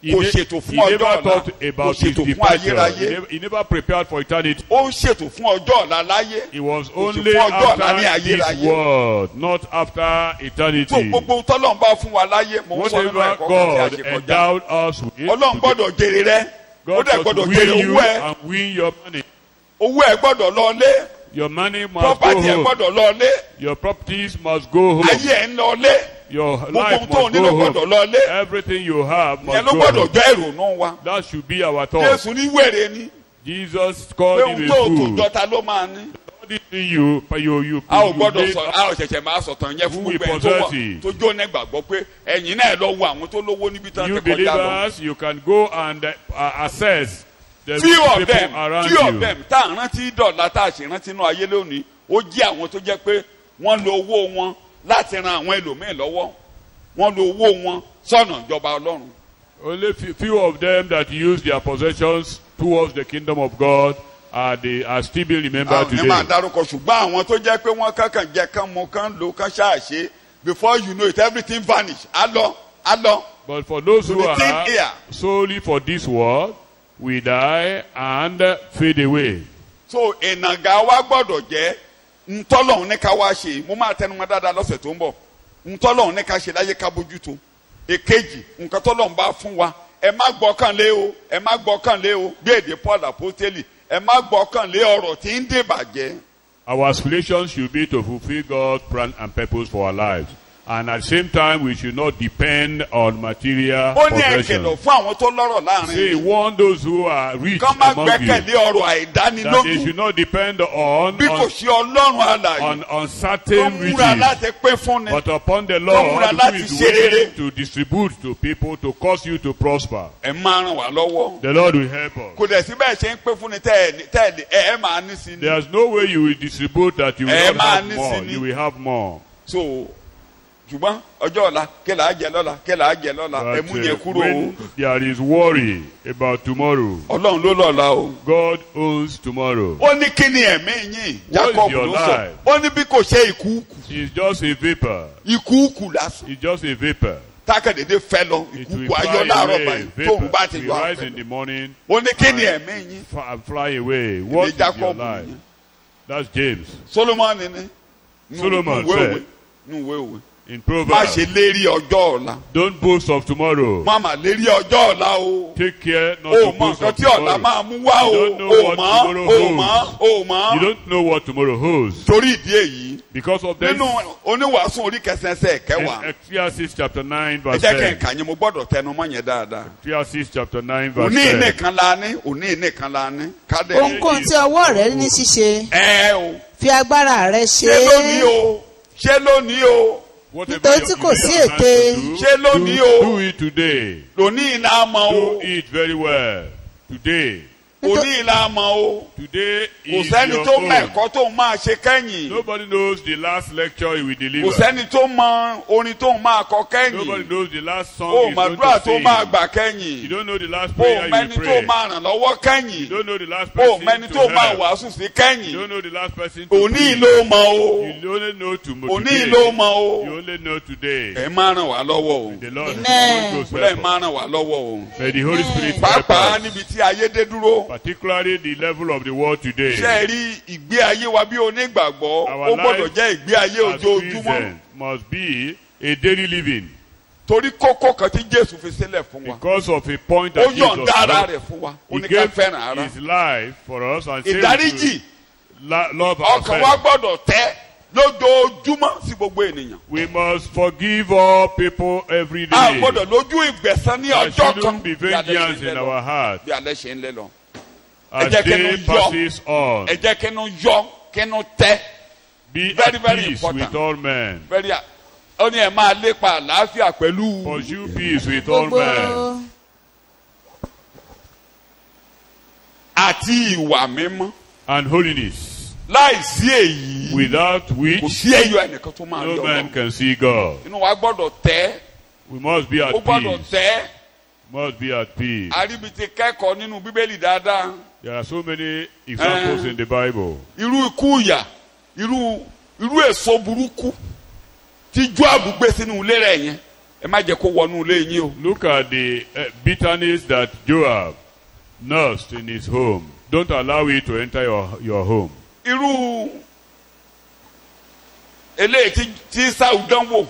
kò ṣètò He fún ọjọ́ never ọ̀la thought kò about his ṣètò fún departure. ayérayé He never prepared for eternity. ó ń ṣètò fún ọjọ́ ọ̀la láyé. It was Kò sí only fún ọjọ́ ọ̀la ní after this ayérayé. world, not after tó eternity. gbogbo tọ́lọ́run bá fún wa láyé mò ń sọ nínú Whatever ẹ̀kọ́ kan God tí a ṣe kọjá. endowed us with, Ọlọ́run gbọ́dọ̀ jèrè rẹ ó God dẹ̀ must gbọ́dọ̀ win jèrè you owó ẹ and win your money. owó ẹ gbọ́dọ̀ lọlé Your money must go property ẹ home. gbọ́dọ̀ lọlé Your properties must go home. ayé ẹ ń lọlé Your gbogbo life ohun tó must nílò go gbọ́dọ̀ home. lọlé Everything you have ìyẹn must ló go gbọ́dọ̀ home. jẹ́ ìrònú wa. That should be our thought. Jésù ní wèrè ni Jesus pé called ohun him tó a tó fool. jọta ló máa ní. All this thing you a ò gbọ́dọ̀ made sọ a ò ṣẹ̀ṣẹ̀ máa sọ̀tàn yẹn fún Who will gbogbo ẹ̀ tó wà possess it? tó jó ní gbàgbọ́ pé ẹ̀yin náà lọ wo àwọn tó lówó níbi tán you ti kọjá lọ. believers, you can go and assess the few of people them around few of you. them tá à ń rántí dọ̀la tá a ṣe rántí inú ayé lónìí ó jẹ́ àwọn tó jẹ́ pé wọ́n lo owó wọn láti ran àwọn ẹlòmíì lọ́wọ́ wọ́n lo owó wọn sọ́nà ìjọba Ọlọ́run. Only few of them that use their possessions towards the kingdom of God are still being remembered àwọn ní máa today. dárúkọ ṣùgbọ́n àwọn tó jẹ́ pé wọ́n kankan jẹ kán mu kán lo kán ṣáàṣe before you know it everything vanish á lọ. But for those who To the thin are ear. solely for this world, we die and fade away. so ìnàgà wa gbọ́dọ̀ jẹ́ ntọ́lọ́hún ní ká wá ṣe mo máa tẹnumọ́ dáadáa lọ́sẹ̀ tó ń bọ̀ ntọ́lọ́hún ní ká ṣe láyé ká bójútó èkejì nǹkan tọ́lọ́hún bá fún wa ẹ má gbọ́kànlé o ẹ má gbọ́kànlé o bí èdè Paul apostoli ẹ má gbọ́kànlé ọ̀rọ̀ tí ń dèbàjẹ́. Our aspirations should be to fulfill God's plan and purpose for our lives. And at the same time, we should not depend on material ó ní ẹ̀kẹ̀lọ̀ possessions. fún àwọn tó lọ́rọ̀ láàrin Say, yìí warn those who are rich kán má among you gbẹ́kẹ̀lé ọ̀rọ̀ that they àìdánilójú should not depend on bí kò sí Ọlọ́run alààyè on tó uncertain múra riches, láti pín fún ni. but upon the múra Lord who láti is ṣe rere. willing to distribute to people to cause you to prosper. ẹ máa ràn wá lọ́wọ́ The Lord will help us. kò dẹ̀ sí bẹ́ẹ̀ ṣe ń pín fún ni tẹ́ẹ̀lì ẹ máa ní sí ni. There's no way you will distribute that you will not máa have ní more. sí ni. You will have more. so ṣùgbọ́n ọjọ́ ọ̀la kẹlà á jẹ lọ́la kẹlà á jẹ lọ́la ẹ mú yẹn kúrò o. when there is worry about tomorrow, Ọlọ́run ló lọ́la o. God owns tomorrow. ó ní kí ni ẹ̀mí yín What is Jacob your ló sọ life? ó ní bí kò ṣe ìkúùkù It's just a vapor. ìkúùkù lásán It's just a vapor. tákàdédé fẹ́ lọ It will ìkúùkù ayọ̀ fly láàárọ̀ away. báyìí tóun bá ti Vapor. yọ You rise àfẹ́ in lọ. the morning ó ní kí ni ẹ̀mí yín and fly away. What is your Jacob life? nìyẹn. That's James. Solomon ni Solomon said nùwé òwe in má Proverbs, ṣe lérí ọjọ́ ọ̀la don't boast of tomorrow. má má lérí ọjọ́ ọ̀la o. Take care not o to mọ boast nǹkan of tí ọ̀la tomorrow. máa mú wá o You don't know o what mọ̀ tomorrow o mọ̀ holds. o You mọ̀ don't know what tomorrow holds. torí ìdí èyí Because of this, nínú oníwàásù orí kẹsẹsẹ kẹwàá in Ecclesiastes chapter 9 ẹ verse jẹ́ kí 10. n kà yín mo gbọ́dọ̀ tẹnu mọ́ yẹn dáadáa. Ecclesiastes chapter 9 verse òní 10. nìkan la ní òní nìkan la ní kádẹ. ohunkóhun tí ọwọ́ rẹ ní ṣíṣe ẹ o fi agbára rẹ ṣe ṣé lónìí é o ṣé lónìí o Whatever Nítorí you tí kò lay sí your hands ète. to do, Ṣé lónìí o? do it today. lónìí la mọ̀ Do o it very well. Today. òní la mọ̀ o Today kò is sẹ́ni your tó mọ own. ẹ̀kọ́ tó máa ṣe kẹ́yìn Nobody knows the last lecture he will kò deliver. sẹ́ni tó mọ orin tó máa kọ Nobody kẹ́yìn knows the last song o he's going màdúrà to tó sing. máa gbà You kẹ́yìn don't know the last o prayer you mẹ́ni will tó pray. máa ràn lọ́wọ́ You kẹ́yìn don't know the last o person mẹ́ni to tó máa help. wàásù sí You kẹ́yìn don't know the last person to òní preach. ló mọ̀ o You only know tomorrow. òní ló mọ̀ o You only know today. ẹ máa ràn wá lọ́wọ́ o The Lord Amen. goes bẹ́ẹ̀ help us. máa ràn wá lọ́wọ́ o May the Holy Spirit help pàápàá us. níbi tí ayé dé dúró Particularly the level of the world today. ṣe é rí ìgbé ayé wa bí onígbàgbọ́ Our ó gbọ́dọ̀ life jẹ́ ìgbé ayé As ojoojúmọ́ Christians must be a daily living torí kókó kan tí Jésù fi sílẹ̀ fún wa because of a point ó that Jesus yọ̀ǹda ara made. rẹ̀ fún wa ó He ní ká gave fẹ́ràn ara his life for us and said ìdáríjì love ọkàn wa ourselves. gbọ́dọ̀ tẹ́ lójoojúmọ́ sí gbogbo ènìyàn We must forgive all people every a day. gbọ́dọ̀ lójú ìgbẹ̀san ní There ọjọ́ kan shouldn't be bí alẹ́ ṣe vengeance ń lé in lọ our heart bí alẹ́ ṣe ń lé lọ as jẹ́ kí day inú yọ. passes on. ẹ jẹ́ kínú yọ kínú tẹ́ Be Very, at very peace important. with all men. Very ó ní ẹ máa lépa àlàáfíà pẹ̀lú Pursue peace with all gbogbo men. àti ìwà mímọ́. And holiness. Láìsí èyí Without kò which sí ẹyọ ẹnìkan tó máa rí no man Ọlọ́run. can see God. Inú wa gbọ́dọ̀ tẹ́, We must be ó at gbọ́dọ̀ peace. tẹ́. Must be at peace. Àríbitì kẹ́kọ̀ọ́ nínú Bíbélì dáadáa. There are so many examples in the Bible. Irú ikú ìyà, irú èso burúkú tí Jóábù gbé sínú ilé rẹ̀ yẹn. Ẹ má jẹ́ kó wọnú ilé yín o. Look at the bitterness that Joab nursed in his home. Don't allow it to enter your home. Irú eléyìí tí Sáù dánwò.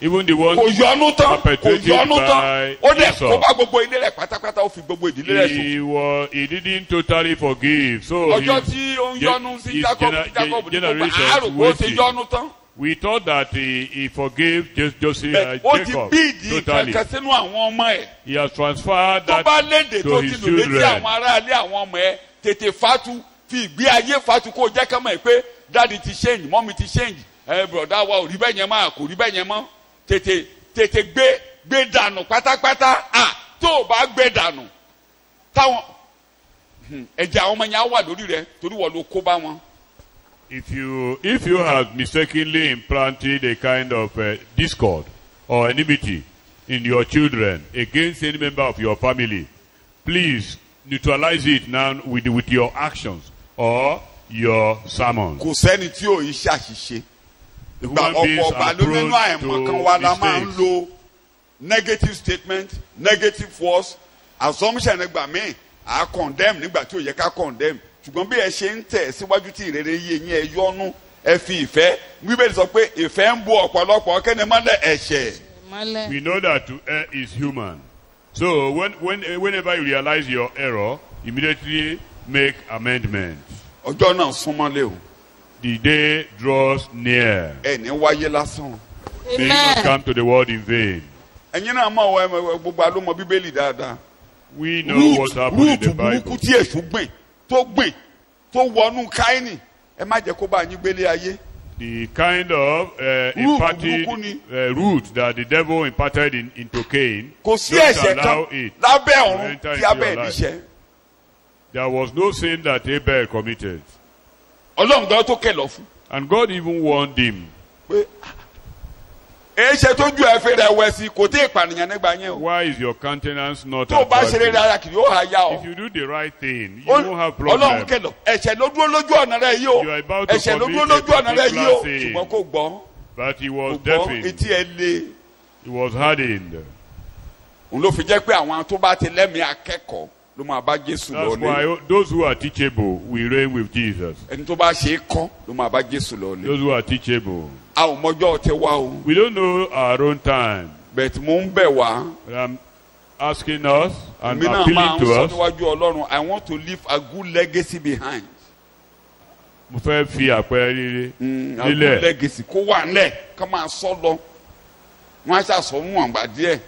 Even the one Kò yọnu tán, kò perpetrated yọnu tán. by Ó dẹ̀ Esau. kó bá gbogbo ilé rẹ̀ pátápátá, ó fi gbogbo ìdílé rẹ̀ sùn. He didn't totally forgive. So Ọjọ́ tí ó ń yọnu sí Jacob ní gbogbo àárò kó ti yọnu tán. we thought that he forgave Joseph, Ó ti Jacob bí ìdí totally. kankan sínú àwọn ọmọ ẹ̀. He has transferred Tó that bá léde to tó ti his lò létí children. àwọn aráalé àwọn ọmọ ẹ̀ tètè fatu fi ìgbé ayé fatu kó jẹ́ ká mọ̀ pé dáàdi ti change mọ́mi ti change bùrọ̀dá wa ò rí bẹ́ẹ̀ yẹn mọ́ kò rí bẹ́ẹ̀ yẹn mọ́ tètè gbé dànù pátápátá tó o bá gbé dànù táwọn ẹ̀jẹ̀ àwọn ọmọ yẹn á wà lórí rẹ̀ torí wọ́n ló kó bá wọn. If you have mistakenly implanted a kind of discord or enmity in your children against any member of your family, please neutralize it now with your actions or your sermons. Kò sẹ́ni tí ò ń ṣàṣìṣe. Ìgbà Human beings ọ̀pọ̀ ọba are ló nínú prone àìmọ̀ to kan wa la máa ń mistakes. lo negative statement negative words assumption nígbà míì à condemn nígbà tí ò yẹ ká condemn ṣùgbọ́n bí ẹ ṣe ń tẹ̀ síwájú tí ìrere yé yín ẹ yọ́nú ẹ fi ìfẹ́ Bíbélì sọ pé ìfẹ́ ń bo ọ̀pọ̀lọpọ̀ kẹ́ni mọ́lẹ̀ ẹ̀ṣẹ̀. mọ́lẹ̀. We know that to err is human. So whenever you realize your error, immediately make amendments. Ọjọ́ náà súnmọ́lé o. The day draws near. Ẹni wáyé lásán. May you not Amen. come to the world in vain. Ẹ̀yin náà mọ̀ ọ́ gbogbo àlómọ Bíbélì dáadáa. We know what happened in the Rúùtù burúkú Bible. tí èṣù gbìn tó wọnú Káínì ẹ má jẹ́ kó bá yín gbélé ayé. The kind of imparted burúkú ni. root that the devil imparted into Cain, Kò sí don't ẹ̀ṣẹ̀ allow kan it lábẹ́ to ọ̀run enter tí into abẹ́ your ẹ̀ life. níṣẹ́. There was no sin that Abel committed. Ọlọ́run gan tó kẹlọ̀ fún And God even warned him. pé èéṣe tó ju ẹ̀fẹ̀ rẹ̀ wẹ̀ sí kò tí ì pànìyàn nígbà yẹn o. Why is your countenance not Tó o bá ṣe rere attractive? ara kìí ó hà yá If ọ. you do the right thing, you won't have Ọlọ́run problem. kẹlọ̀ ẹ̀ṣẹ̀ ló dúró lójú ọ̀nà rẹ̀ yìí o. You are about to Ẹ̀ṣẹ̀ ló dúró commit a lójú ọ̀nà rẹ̀ yìí o. particular sin. Ṣùgbọ́n kò gbọ́. But he Kò was gbọ́ deafened. etí ẹ lé. He was hardened. Òun ló fi jẹ́ pé àwọn tó bá ti lẹ́mìí akẹ́kọ̀ọ́ ló máa bá Jésù That's lọ́lé. why those who are teachable will reign with Jesus. Ẹni tó bá ṣe é kọ́ ló máa bá Jésù lọ́lé. Those who are teachable. A ò mọjọ́ tẹ wá o. We don't know our own time. Bẹ̀t mo ń bẹ̀ wá. But I'm asking us and Èmi náà máa appealing ń to sọ us. níwájú Ọlọ́run I want to leave a good legacy behind. Mo fẹ́ fi àpẹẹrẹ rere A good nílẹ̀. legacy kó wà nílẹ̀ ká máa sọ lọ. Wọ́n á ṣàṣọ mú àgbà díẹ̀.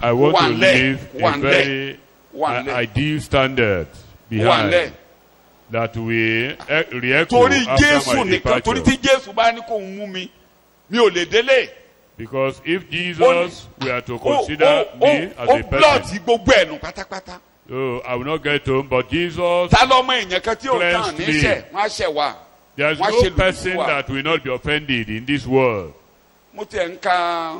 I want to One leg, live a one very One leg. ideal standard Kó wà nílẹ̀. behind that will re-echo Torí after Jésù my nìkan torí departure. tí Jésù bá ní kó ń mú mi mi ò lè délé. Because if Jesus were to consider me as ó a person, blọọdì gbogbo ẹnu pátápátá. so I will not get home. But Jesus, Ta lọ́mọ èèyàn kan tí ò tán Cleansed níṣẹ́ wọ́n á ṣẹ̀ wá. there is Wọ́n á no ṣe lòdì person sí wa. that will not be offended in this world. Mo tiẹ̀ ń ka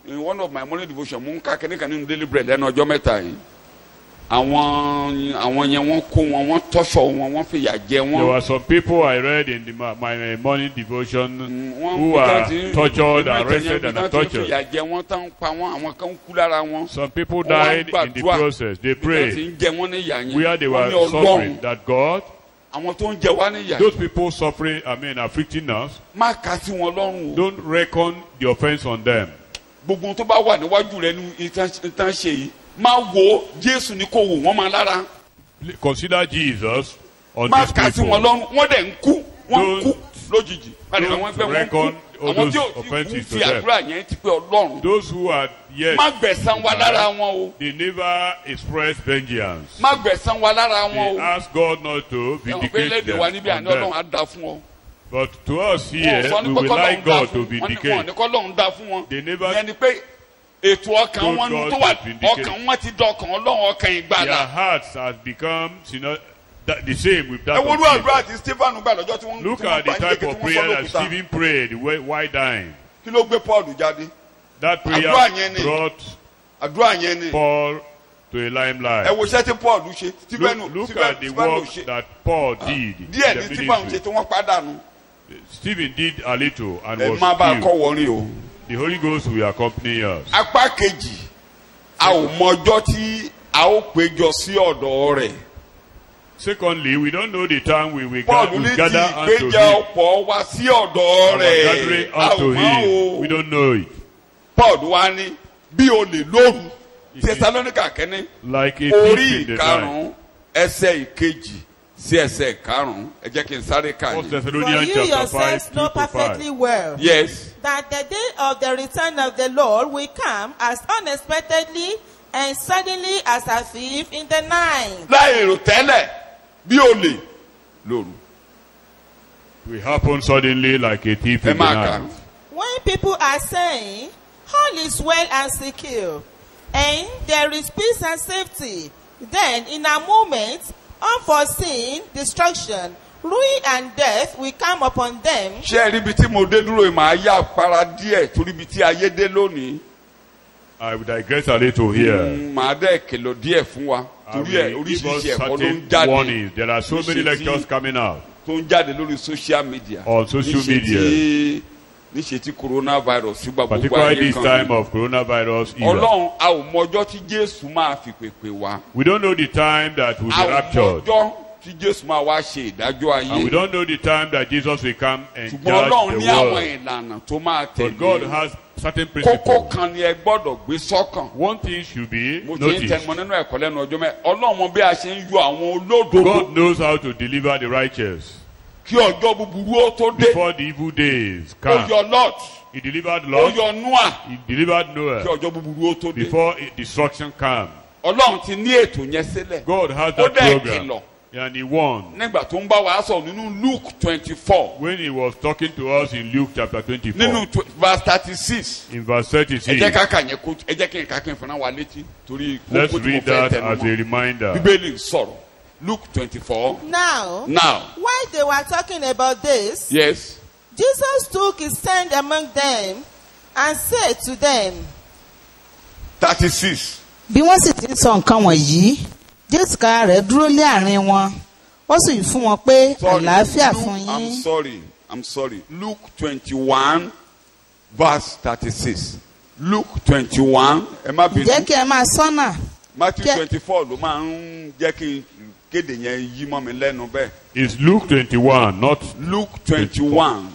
in one of my morning devotion mo ń ka kíníkan nínú daily bread lẹ́nu ọjọ́ mẹ́ta yìí. Àwọn yẹn wọ́n kó wọn wọ́n tọ́ṣọ̀ wọn wọ́n fìyà jẹ There wọn. were some people I read in my morning devotion Wọ́n who were tortured, arrested, and tortured. fìyà jẹ wọn tán pa wọn àwọn kan kú lára wọn. Some people Wọ́n wá died in the gbàdúrà. process. They Bí wọ́n ti prayed ń jẹ wọ́n níyà yẹn. where they Wọ́n were ní suffering. Ọlọ́run That God, àwọn tó ń jẹ wá níyà those people suffering, afflicting us, má kà sí wọn lọ́rùn o. don't reckon the offense on them. Gbogbo tó bá wà níwájú rẹ ní ìtàn ṣe yìí máa wo Jésù ní kò wò wọ́n máa lára. Consider Jesus on Má these kà sí wọn people. lọ́rùn wọ́n dẹ̀ ń kú wọ́n ń kú Don't- lójijì. Báyìí àwọn ẹgbẹ́ wọn ń reckon kú all àwọn tí those ò ti kú offenses fi to them. àdúrà yẹn ti pé Ọlọ́run. Those who are yet, Má gbẹ̀san wa lára wọn o. they never express vengeance. Má gbẹ̀san wa lára They wọn o. ask God not to Ẹ̀wọ̀n pé vindicate léde wa níbi them àná on Ọlọ́run á them. dá fún ọ. But to us here, Wọ́n sọ ní we pé would kọ́lọ́hún like dá God fún to wọn. Wọ́n ní vindicate. kọ́lọ́hún dá fún wọn. They never Ìyẹn ni pé ètò ọkàn told wọn God tó wà to vindicate. ọkàn wọn ti dọkàn Ọlọ́run ọkàn their ìgbàlà. hearts has become the same with that Ẹ of wo àdúrà Jesus. tí Stephen gbà lọ́jọ́ tí wọ́n Look tí wọ́n at the pa type ìdíje of tí wọ́n prayer sọ that lókùúta. Stephen prayed while dying. Kí ló gbé Paul jáde? That prayer Àdúrà yẹn ni. brought Àdúrà yẹn ni. Paul to a limelight. Ẹ wo iṣẹ́ tí Paul ṣe. Look at the work that Paul did in díẹ̀ ní the Stephen ṣe ministry. tí wọ́n pàdánù. Stephen did a little and Ẹ was má bá a kọ́ killed. wọrin o. The Holy Ghost will accompany us. Apá kejì, a ò mọ ọjọ́ tí a ó péjọ sí ọ̀dọ̀ rẹ̀. Secondly, we don't know the time we will Paul ní ti gather unto him. ìpéjọpọ̀ wá sí ọ̀dọ̀ Our rẹ̀. gathering A ò unto mọ̀ him. o. We don't know it. Paul wá ní bí o lè lóru. Tẹsalóníkà kẹ́ni. Like a Orí thief in the night. ìkarùn-ún ẹsẹ̀ ìkejì sí ẹsẹ̀ ìkarùn-ún. Ẹ jẹ́ kí n sáré kà First yín. For Thessalonians you chapter yourselves 5, 2 know to 5. perfectly well Yes. that the day of the return of the Lord will come as unexpectedly and suddenly as a thief in the night. Láì rò tẹ́lẹ̀ bí o lè lóru. Will happen suddenly like a thief Ẹ in the máa kà. night. When people are saying, all is well and secure, and there is peace and safety, then in a moment, unforeseen destruction, ruin and death will come upon them. Ṣé ẹ rí ibi tí mo dé dúró yìí màá yá para díẹ̀ torí ibi tí ayé dé lónìí. I will digress a little here. Màá dẹ̀ kìlọ̀ díẹ̀ fún wa I torí ẹ̀ will give us oríṣiríṣi ẹ̀kọ́ ló ń certain jáde warnings. There are so many Níṣe tí- lectures coming out. tó ń jáde lórí social media. On social media. Níṣe tí coronavirus gba gbogbo Particularly ayé this kan. time of coronavirus era. Ọlọ́run a ò mọjọ́ tí Jésù máa fi pèpè wá. We don't know the time that we'll A be ò raptured. mọjọ́ tí Jésù máa wá ṣe ìdájọ́ And we ayé. don't know the time that Jesus will come and Ṣùgbọ́n judge Ọlọ́run ní the àwọn world. ìlànà tó máa But God tẹ̀lé. has certain Kókó principles. kan ni ẹ gbọ́dọ̀ gbé sọ́kàn. One thing should be Mo ti ń noticed. tẹnumọ́ nínú ẹ̀kọ́ lẹ́nu ọjọ́ mẹ́. Ọlọ́run mọ bí a ṣe ń yọ àwọn olódodo God knows how to deliver the righteous kí ọjọ́ búburú ó tó dé. before the evil days Ó come. yọ Lot, He delivered ó Lot. yọ Noah He delivered kí Noah ọjọ́ búburú ó tó dé. before destruction come. Ọlọ́run ti ní ètò yẹn sílẹ̀. God has Ó that dẹ̀ program. kìlọ̀ And he warned nígbà tó ń bá wa sọ nínú Luke 24 when he was talking to us in Luke chapter 24 nínú verse 36. in verse Ẹ 36. jẹ́ ká kà yẹn kó ẹ jẹ́ kí n kà kí n fúnra wa létí torí Let's kókó tí mo read fẹ́ that tẹnu as a mọ́. reminder. Bíbélì ń sọ̀rọ̀ Luke 24. Now, Now, while they were talking about this, yes, Jesus took his stand among them and said to them, 36. bí wọ́n sì ti ń sọ nǹkan wọ̀nyí jésù ká rẹ̀ dúró lé àárín wọn ó sì fún wọn pé àlàáfíà fún yín. I'm sorry. Luke 21 verse 36. Luke 21. Ẹ má jẹ́ bínú. kí ẹ máa sọ́nà Matthew kí- 24 ló máa ń jẹ́ kí n kéde yẹn yí mọ́ mi lẹ́nu bẹ́ẹ̀. It's Luke 21, not Luke 21.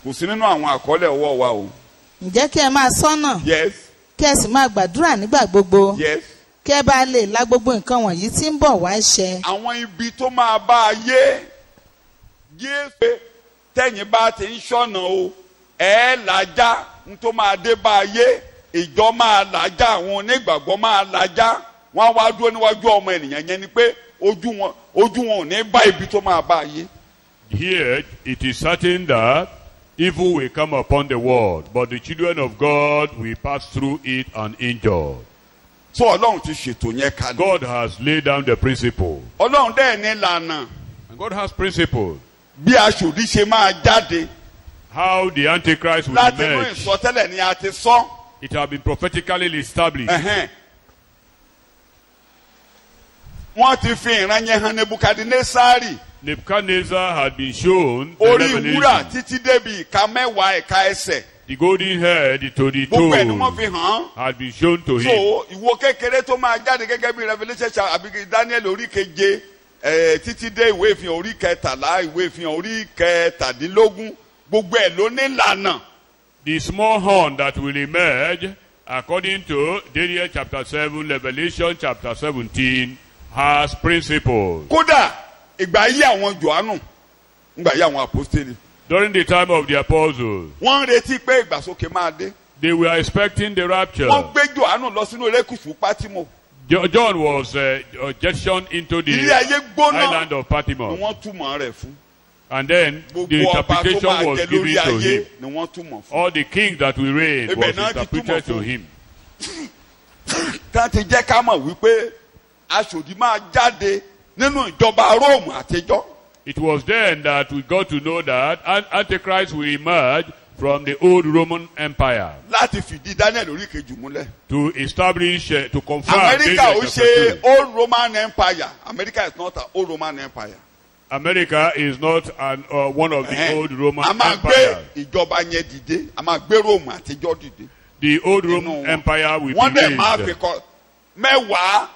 Kò sí nínú àwọn àkọọ́lẹ̀ ọwọ́ wa o. ǹjẹ́ kí ẹ máa sọ́nà Yes, kí ẹ sì máa gbàdúrà nígbà gbogbo yes. kí ẹ bá lè la gbogbo nǹkan wọ̀nyí tí ń bọ̀ wá ṣẹ. Àwọn ibi tó máa bá a yé Jésù tẹ̀yìn bá ti ń ṣọ̀nà o ẹ̀ làjá n tó máa dé bá a yé ìjọ máa làjá àwọn onígbàgbọ́ máa làjá wọ́n á wá dúró níwájú ọmọ ènìyàn yẹn ni pé ojú wọn ò ní bá ibi tó máa bá a yé. here. It is certain that evil will come upon the world, but the children of God will pass through it uninjured. So Ọlọ́run ti ṣètò yẹn kalẹ̀. God has laid down the principle. Ọlọ́run dẹ̀ ní ìlànà And God has principles. bí aṣòdì ṣe máa jáde How the Antichrist will láti inú emerge. ìsọtẹ́lẹ̀ ni a ti sọ. It has been prophetically established. Ẹ̀hẹ́n. Wọ́n ti fi ìran yẹn hàn Nebukadnesari. Nebuchadnezzar had been shown the Orí wúrà revelation. títí débi ìka mẹ́wàá ẹ̀ka ẹsẹ̀. The golden head to the Gbogbo ẹ̀ ni wọ́n toe fi hàn án. had been shown to him. So ìwo kékeré tó máa jáde gẹ́gẹ́ bí Revelation àbí Daniel orí keje títí dé ìwé ìfihàn orí kẹtàlá ìwé ìfihàn orí kẹtàdínlógún gbogbo ẹ̀ ló ní ìlànà. The small horn that will emerge, according to Daniel chapter 7, Revelation chapter 17, has principles. Kódà ìgbà yí àwọn Jòhánù ìgbà yí àwọn apostoli During the time of the apostles, wọ́n ń retí pé ìgbàsókè máa dé. they were expecting the rapture. Wọ́n gbé Jòhánù lọ sínú erékùṣù Pátímò. John was jettisoned into Ilé the ayé gbóná island of ni Patmos. wọ́n túmọ̀ rẹ̀ fún. And then the gbogbo ọba tó interpretation máa was jẹ given lórí to ayé him. ni wọ́n túmọ̀ fún. All the kings that will reign Ibẹ̀ was náà ti interpreted túmọ̀ to fún. him. tá ti jẹ́ ká mọ̀ wípé aṣòdì máa jáde nínú ìjọba Róòmù àtijọ́. It was then that we got to know that Antichrist will emerge from the old Roman Empire láti fìdí Daniel orí kejì múlẹ̀. to establish, to confirm. America ò Daniel ṣe chapter 2. old Roman Empire. America is not an old Roman Empire. America is not one of the old Roman a máa gbé empires. ìjọba yẹn dìde, a máa gbé Róòmù àtijọ́ dìde. The old Roman Empire will wọ́n be dẹ̀ máa fi raised. kọ́ mẹ́wàá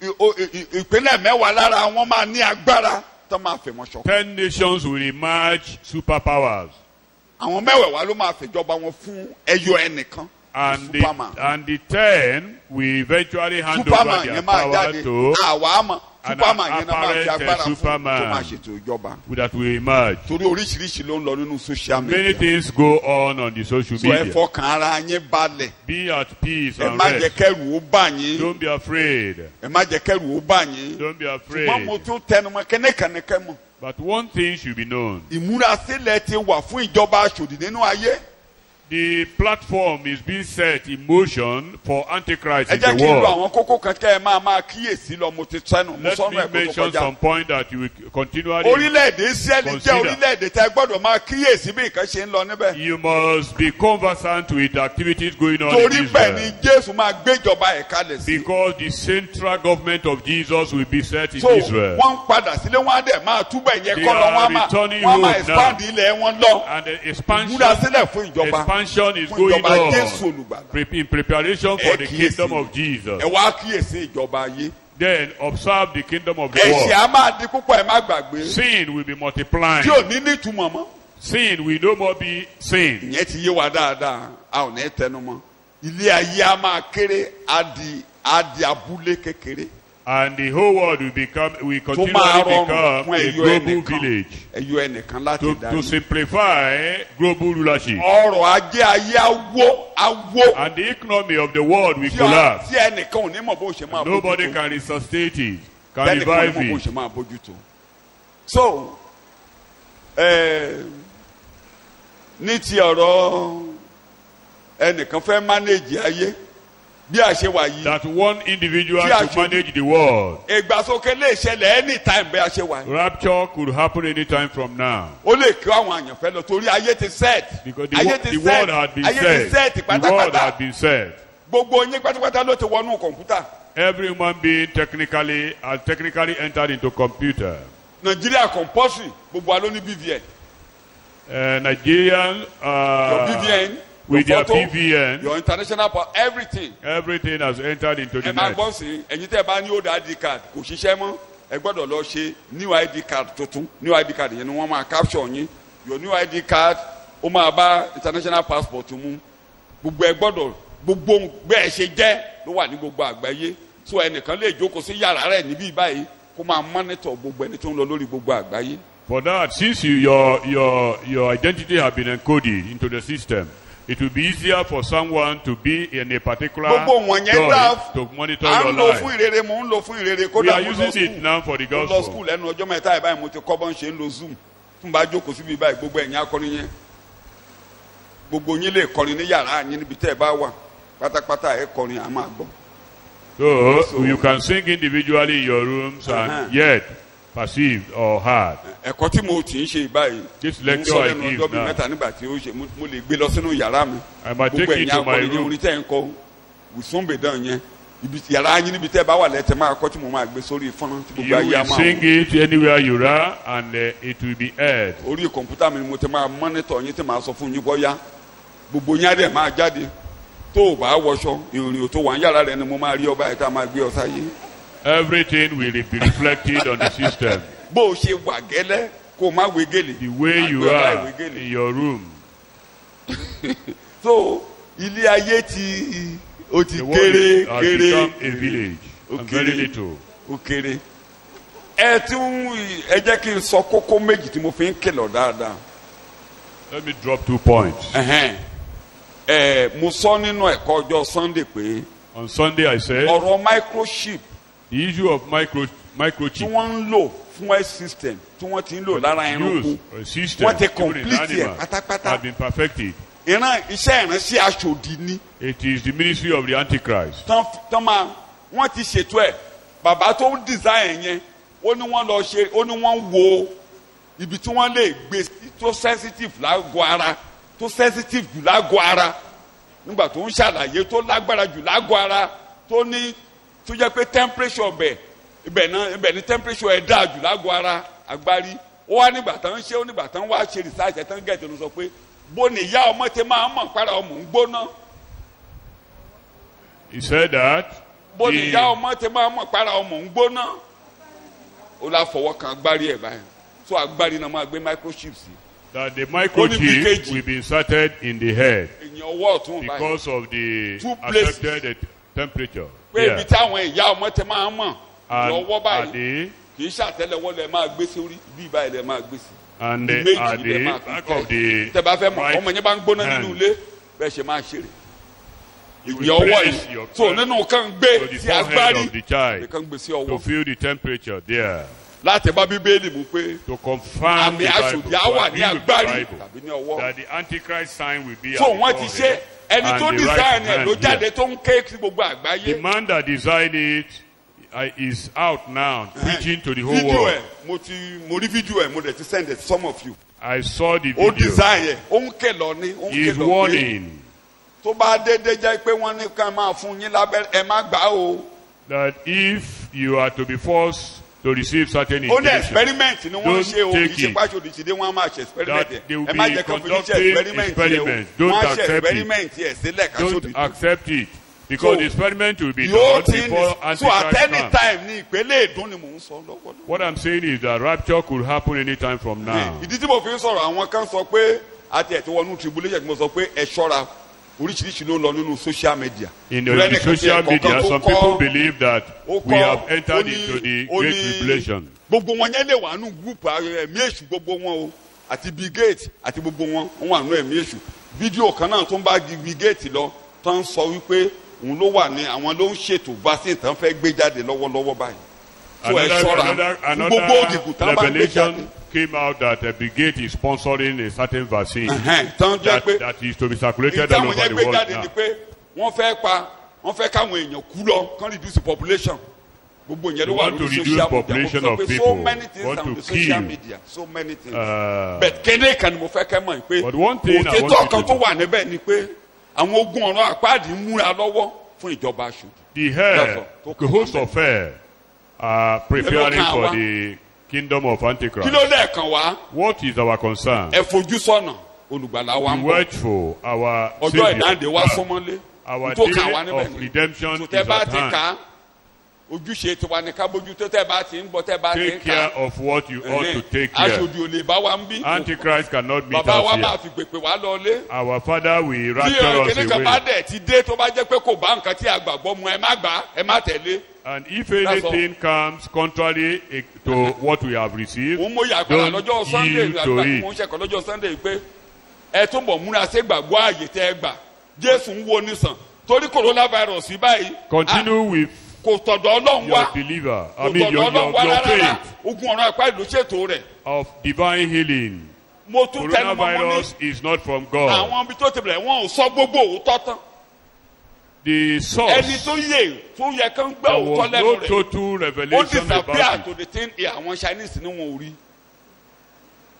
ìpínlẹ̀ mẹ́wàá lára wọn máa ní agbára tó máa fẹ́ wọn ṣọ̀kan. 10 nations will emerge superpowers. àwọn mẹ́wàá ló máa fìjọba wọn fún ẹyọ ẹnìkan. And Superman. the 10 will eventually hand over Superman their yẹn máa power jáde to àwa àmọ́ an Superman yẹn náà máa fi apparent agbára fún tó Superman. máa ṣètò ìjọba. that will emerge. torí oríṣiríṣi ló ń lọ nínú social Many media. things go on the social so ẹ media. fọkàn ara yín balẹ̀. Be at peace ẹ and má jẹ́ rest. kẹ́rù ó bà yín. Don't be afraid. ẹ má jẹ́ kẹ́rù ó bà yín. Don't be ṣùgbọ́n mo afraid. tún tẹnumọ́ kẹ́nẹ́kẹ́nẹ́kẹ́ mọ̀. But one thing should be known. ìmúrasílẹ̀ ti wà fún ìjọba aṣòdì nínú ayé. The platform is being set in motion for Antichrist ẹ in jẹ́ the kí n lo world. àwọn kókó kan kẹ́ ẹ máa kíyèsí lọ mo ti sẹ́nu mo Let sọ́nù me ẹ̀kọ́ tó mention kọjá. some point that you will continually. orílẹ̀-èdè Ísírẹ́lì jẹ́ Consider. orílẹ̀-èdè tẹ́ gbọ́dọ̀ máa kíyèsí bí nǹkan ṣe ń lọ níbẹ̀. You must be conversant with activities going on in torí bẹ́ẹ̀ ni Israel. Jésù máa gbéjọba ẹ̀ kalẹ̀ sí. Because the central government of Jesus will be set in so Israel. wọ́n ń padà sílé wọ́n á dẹ̀ máa túbẹ̀ yẹn They kọ́ lọ are wọ́n á returning máa home expand ilẹ̀ wọn lọ. And the expansion ìmúrasílẹ̀ fún ìjọba Expansion is fún going ìjọba Jésù on olùgbàlà. in preparation for the Ẹ kíyèsí. kingdom of Jesus. ẹ wá kíyèsí ìjọba ayé. Then observe the kingdom of the ẹ̀ṣẹ̀ world. á máa di púpọ̀ ẹ má gbàgbé. Sin will be multiplying. tí ò ní nítumọ̀ mọ́. Sin will no more be sin. ìyẹn ti yé wa dáadáa a ò ní tẹnu mọ́. ilé ayé á máa kéré á di abúlé kékeré. And the whole world will tó continually máa rọrùn become fún a ẹyọ global ẹnìkan village. ẹyọ ẹnìkan láti To darí. simplify global rulership. ọrọ̀ ajé ayé awó And the economy of the world will tí collapse. ẹnìkan ò ní mọ̀ bó ṣe máa Nobody bójútó. can resuscitate it, can ẹnìkan ò ní revive mọ̀ bó it. ṣe máa bójútó. so ní ti ọ̀rọ̀ ẹnìkan fẹ́ manage ayé bí a ṣe wà yìí That one individual Tí a to ṣe- manage the world. ìgbàsókè lè ṣẹlẹ̀ anytime bí a ṣe wà yìí. Rapture could happen anytime from now. ó lè kí àwọn àyànfẹ́ lọ torí ayé ti set. Because the, ayé ti the word set had been ayé ti said. set The word pátápátá. had been said. gbogbo yín pátápátá ló ti wọnú kọ̀ǹpútà. Every human being technically entered into computer. nàìjíríà compulsory gbogbo wa ló ní BVN. Nigerian your BVN with your their photo BVN, your international everything. everything has entered into the ẹ máa net. gbọ́ sí ẹ̀yin tẹ́ ẹ bá ní old ID card kò ṣiṣẹ́ mọ́ ẹ gbọ́dọ̀ lọ ṣe new ID card tuntun new ID card yẹn ni wọ́n máa capture yín your new ID card ó máa bá international passport mu gbogbo ẹ gbọ́dọ̀ gbogbo bẹ́ẹ̀ ṣe jẹ́ ló wà ní gbogbo àgbáyé so ẹnìkan lè jókòó sí yàrá rẹ̀ níbí báyìí kó máa monitor gbogbo ẹni tó ń lọ lórí gbogbo àgbáyé. For that, since your identity have been encoded into the system, it will be easier for someone to be in a particular gbogbo wọ̀nyẹn joy dá to monitor à your ń lò fún life. ìrere mò ń lò fún ìrere We kódà are mo lọ using it school now for the mo lọ gospel. school lẹ́nu ọjọ́ mẹ́ta ìbáyìí mo ti kọ́ bọ́n ṣe ń lo zoom fún bá jókòó síbi báyìí gbogbo ẹ̀yin akọrin yẹn gbogbo yín lè kọrin ní yàrá yín níbi tẹ́ ẹ bá wà pátápátá ẹ kọrin à máa gbọ́. So you can sing individually in your rooms and yet perceived or heard. ẹ̀kọ́ tí mo ti ń ṣe báyìí This mo ń lecture sọ I lẹ́nu give ọjọ́ bíi now, mẹ́ta nígbà tí ó ṣe mo lè gbé lọ sínú yàrá mi I might gbogbo take ẹ̀yin it to my akọrin yẹn room. orin tẹ́ ń kọ wùsùnbẹ̀dàn yẹn yàrá yín níbi tẹ́ ẹ bá wà lẹ́tẹ̀ máa kọ́ tí mo máa gbé sórí fọ́nrán tí You gbogbo ayé á will máa sing wò. it anywhere you are and it will be heard. orí kọ̀ǹpútà mi ni mo ti máa mọ́nítọ̀ yín tí màá sọ fún yín bọ́yá gbogbo yín á dẹ̀ máa jáde tó o bá wọṣọ ìrìn tó wà ń yàrá rẹ ni mo máa rí ọba ẹ̀ tá a máa gbé ọ sáyé. Everything will be reflected on the system. bó o ṣe wà gẹ́lẹ́ kó o má wé gèlè. The way you Àgbẹ̀ ọba are ìwé gèlè. in your room. so ilé ayé ti ó ti The kéré world has kéré become a village Ó and very kéré. little. ó kéré. ẹ jẹ́ kí n sọ kókó méjì tí mo fi ń kìlọ̀ dáadáa. Let me drop 2 points. mo sọ nínú ẹ̀kọ́ ọjọ́ Sunday pé On Sunday I said ọ̀rọ̀ microchip the issue of microchip wọ́n ń lò fún health system tí wọ́n ti ń lò lára ẹranko a system wọ́n ti during the complete ẹ̀ animal pátápátá. have been perfected. ìran iṣẹ́ ìránṣẹ́ aṣòdì ni It is the ministry of the Antichrist. tán máa wọ́n ti ṣètò ẹ̀ bàbá tó ń design yẹn ó ní wọ́n lọ ṣe ó ní wọ́n wo ibi tí wọ́n lè gbé sí tó sensitive lágọ̀ọ́ ara tó sensitive jù lágọ̀ọ́ ara nígbà tó ń ṣàlàyé tó lágbára jù lágọ̀ọ́ ara tó ní tó jẹ́ pé temperature ibẹ̀ ní temperature ẹ̀ dáa jù lágọ̀ọ́ ara agbárí ó wá nígbà tán ń ṣe ó nígbà tán wá ṣe research ẹ̀ tán gẹ̀ẹ́tì ló sọ pé bó ni ìyá ọmọ ti máa ń mọ̀ para ọmọ ń gbóná. He said that bó ni ìyá ọmọ ti máa ń mọ̀ para ọmọ ń gbóná. ó la fọwọ́ kan agbárí ẹ̀ báyìí so agbárí náà máa gbé microchip sí. that the microchip will be inserted in the head èyàn ọwọ́ ọ̀tún báyìí because of the Two places. affected temperature. pé ibi táwọn ìyá ọmọ ti máa ń mọ̀ lọ́wọ́ báyìí And kì í ṣàtẹ́lẹwọ́ lẹ máa gbé sórí bí báyìí lẹ máa gbé sí. at méjì the lẹ máa back fi of the tẹ bá fẹ́ mọ̀ ọmọ yẹn bá ń gbóná hand. nínú ilé bẹ́ẹ̀ ṣe máa ṣeré. You will ìyá ọwọ́ place yìí your so hand nínú kan to gbé the sí forehead agbárí of the child kan gbé sí to ọwọ́ feel the temperature there, láti bá bíbélì mú pé to confirm àmì the aṣòdì Bible, á to wà ní agree with the agbárí Bible, tàbí ní ọwọ́. that the Antichrist sign will be so at the wọ́n ti ṣe forehead ẹni and tó the design right ẹ̀ ló hand jáde here. tó ń ké sí gbogbo The àgbáyé. man that designed it is out now preaching to the whole fídíò world. ẹ̀ mo rí fídíò ẹ̀ mo dẹ̀ ti send it to some of you. I saw the ó video. design ẹ̀ ó ń ké lọ ní ó ń He ké is lọ pé warning tó bá dédé jẹ́ pé wọ́n ní ká máa fún yín lábẹ́rẹ́ ẹ má gbà á o. that if you are to be forced to receive certain ó ní injection, experiment ni wọ́n ń Don't ṣe o kì í take ṣe it. pàṣẹ òdìsídé wọ́n á máa ṣe experiment That they will ẹ má be jẹ́ kó fi ní ṣe conducting experiment yẹ o experiments. Don't wọ́n á ṣe accept it. experiment yẹ sílẹ̀ ká don't sódì. accept it because So, the experiment will be yóò done ti before ní so at Antichrist any comes. time ní ìpele ìdún ni mò ń sọ lọ́wọ́. What I'm saying is that rapture could happen anytime from now. ìdí tí mo fi ń sọ̀rọ̀ àwọn kan sọ pé àti ẹ̀ tí wọ́n nú tribulation mo sọ pé ẹ ṣọ́ra oríṣiríṣi ló lọ nínú social media. In Torí the ẹnìkan tí social ẹ̀kọ́ kan media, tó some kọ́- people believe that ó we kọ́, have entered ó ní- into the ó great ní- tribulation. gbogbo wọn yẹn lè wà nù gúùpù ẹ̀mí èṣù gbogbo wọn o àti Bill Gates àti gbogbo wọn wà nù ẹ̀mí èṣù fídíò kan náà tó ń bá Bill Gates lọ tó ń sọ wípé òun ló wà ní àwọn ló ń ṣètò vaccine tán fẹ́ gbé jáde lọ́wọ́lọ́wọ́ báyìí. so ẹ ṣọ́ra fún gbogbo ògìgùn tán bá gbé jáde. Revelation came out that Bill Gates is sponsoring a certain vaccine tán jẹ́ pé that is to be circulated all ìtàwọn over yẹn the gbé world jáde ni now. pé wọ́n fẹ́ káwọn èèyàn kú lọ kán reduce population gbogbo yẹn ló You wà want to lórí reduce social media population mo sọ of pé so people, many things want on to the social kill. media so many things Uh, but kéde kan ni mo fẹ́ kẹ́ mọ̀ pé But one thing I want òtítọ́ you kan to tó know. wà níbẹ̀ ni pé àwọn ogun ọ̀rọ̀ àpáàdì ń múra lọ́wọ́ fún ìjọba aṣọ. The That's head, all. the host of hell, are preparing Hello, for Kawa. the kingdom of kí Antichrist. ló lẹ́ẹ̀kan wá What is our concern? ẹ fojú sọ́nà olùgbàlà wa Be ń bọ̀ watchful. Our ọjọ́ ìdáǹdè wa Savior. súnmọ́lé Our tó day kàn wá níbẹ̀ of ni redemption tó is tẹ́ bá at ti kà á hand. ojúṣe tiwa ni ká bójú tó tẹ́ bá ti ń bọ̀ tẹ́ bá ti ń Take kà care á of what you ought to take care. aṣojú ò lè bá wa ń bí Antichrist cannot meet bàbá wa us máa here. fi pèpè wá lọlé Our Father will bí rapture us kíní kan bá away. dẹ̀ ti dé tó bá jẹ́ pé kò bá nǹkan tí a gbàgbọ́ mu ẹ má gbà á ẹ má tẹ̀lé And if That's anything comes contrary to what we have received, òun mo yà padà don't lọ́jọ́ Sunday yield to àgbà tí it. mo ń ṣẹ̀kọ́ lọ́jọ́ Sunday pé ẹ tún bọ̀ múra sí gbàgbọ́ ààyè tẹ́ ẹ gbà Jésù ń wo nísàn torí coronavirus yìí báyìí Continue with kò tọ̀dọ̀ Ọlọ́run wá your believer. I kò mean, tọ̀dọ̀ your Ọlọ́run wá rárá faith ogun ọ̀rọ̀ àpá ìlú ṣètò rẹ̀ of divine healing. mo tún tẹnu mọ́ mo ní Coronavirus is not from God. àwọn ibi tó ti bẹ̀rẹ̀ wọn ò sọ gbogbo òótọ́ tán The ẹni source, tó yẹ kán gbẹ́ there òótọ́ was lẹ́nu no rẹ̀ total ó revelation disappear about to it. the thing àwọn Chinese ni wọn ò rí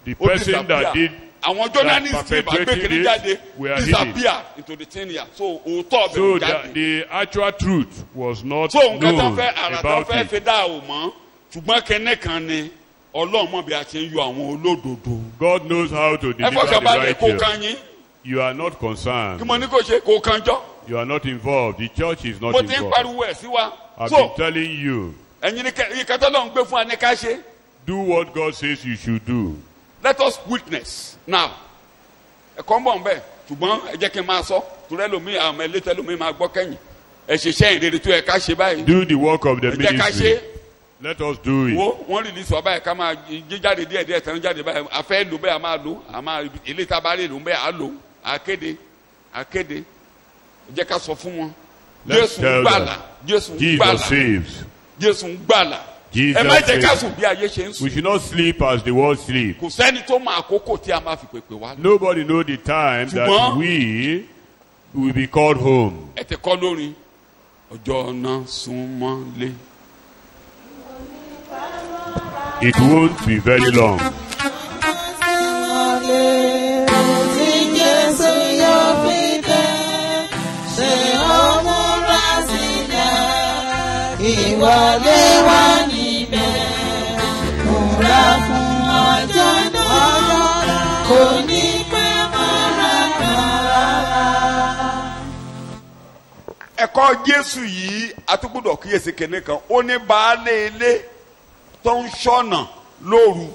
The ó person that did àwọn journalist tí ìbá gbé perpetrated kiri it jáde were hidden. disappear into the thing here so òótọ́ ọbẹ̀ So ò jáde. the actual truth was not so nǹkan tó known fẹ́ àrà tó about fẹ́ it. fi dá o mọ́ ṣùgbọ́n kẹ́nẹ́ kan ni Ọlọ́run mọ̀ bí a ṣe ń yọ àwọn olódodo. God knows how to ẹ deliver fọkàn the balẹ̀ kó righteous. kan yín You are not kí concerned. mo ní kó ṣe kó kan jọ́ You are not involved. The church is not mo ti ń involved. pariwo ẹ̀ sí wa I've so been telling you, ẹ̀yin ní ìkẹtọ́ lọ́n gbé fún wa ní ká ṣe do what God says you should do. let us witness now ẹ̀kọ́ ń bọ̀ ń bẹ̀ ṣùgbọ́n ẹ jẹ́ kí n máa sọ torí ẹlòmíì àwọn ẹlẹ́tọ̀ ẹlòmíì máa gbọ́ kẹ́yìn ẹ ṣe iṣẹ́ ìrere tó yẹ ká ṣe báyìí Do the work of the ẹ jẹ́ ká ṣe ministry. Let us do it. wo wọ́n rìlísì wa báyìí ká máa jíjáde díẹ̀ díẹ̀ tán jáde báyìí afẹ́ lò bẹ́ẹ̀ a máa lò a máa ilé tá a bá lè lò bẹ́ẹ̀ a lò akéde ẹ jẹ́ ká sọ fún wọn Let's Jésù tell gbàlà them. Jésù Jesus gbàlà saves. Jésù gbàlà ẹ má jẹ́ ká says sùn bí ayé ṣe ń we sùn. should not sleep as the world sleep. kò sẹ́ni tó mọ àkókò tí a máa fi pèpè wá. Nobody knows the time that Ṣùgbọ́n- we will be called home. ẹ ti kọ́ lórin ọjọ́ náà súnmọ́lé. It won't be very long. Ìwọlé wà níbẹ̀, múra fún ọjọ́ náà, kò ní pẹ́ mọ́ rárá. ẹ̀kọ́ Jésù yìí atúgbọ́dọ̀ kíyèsí kìnní kan ó ní baálé ilé tó ń ṣọ́nà lóru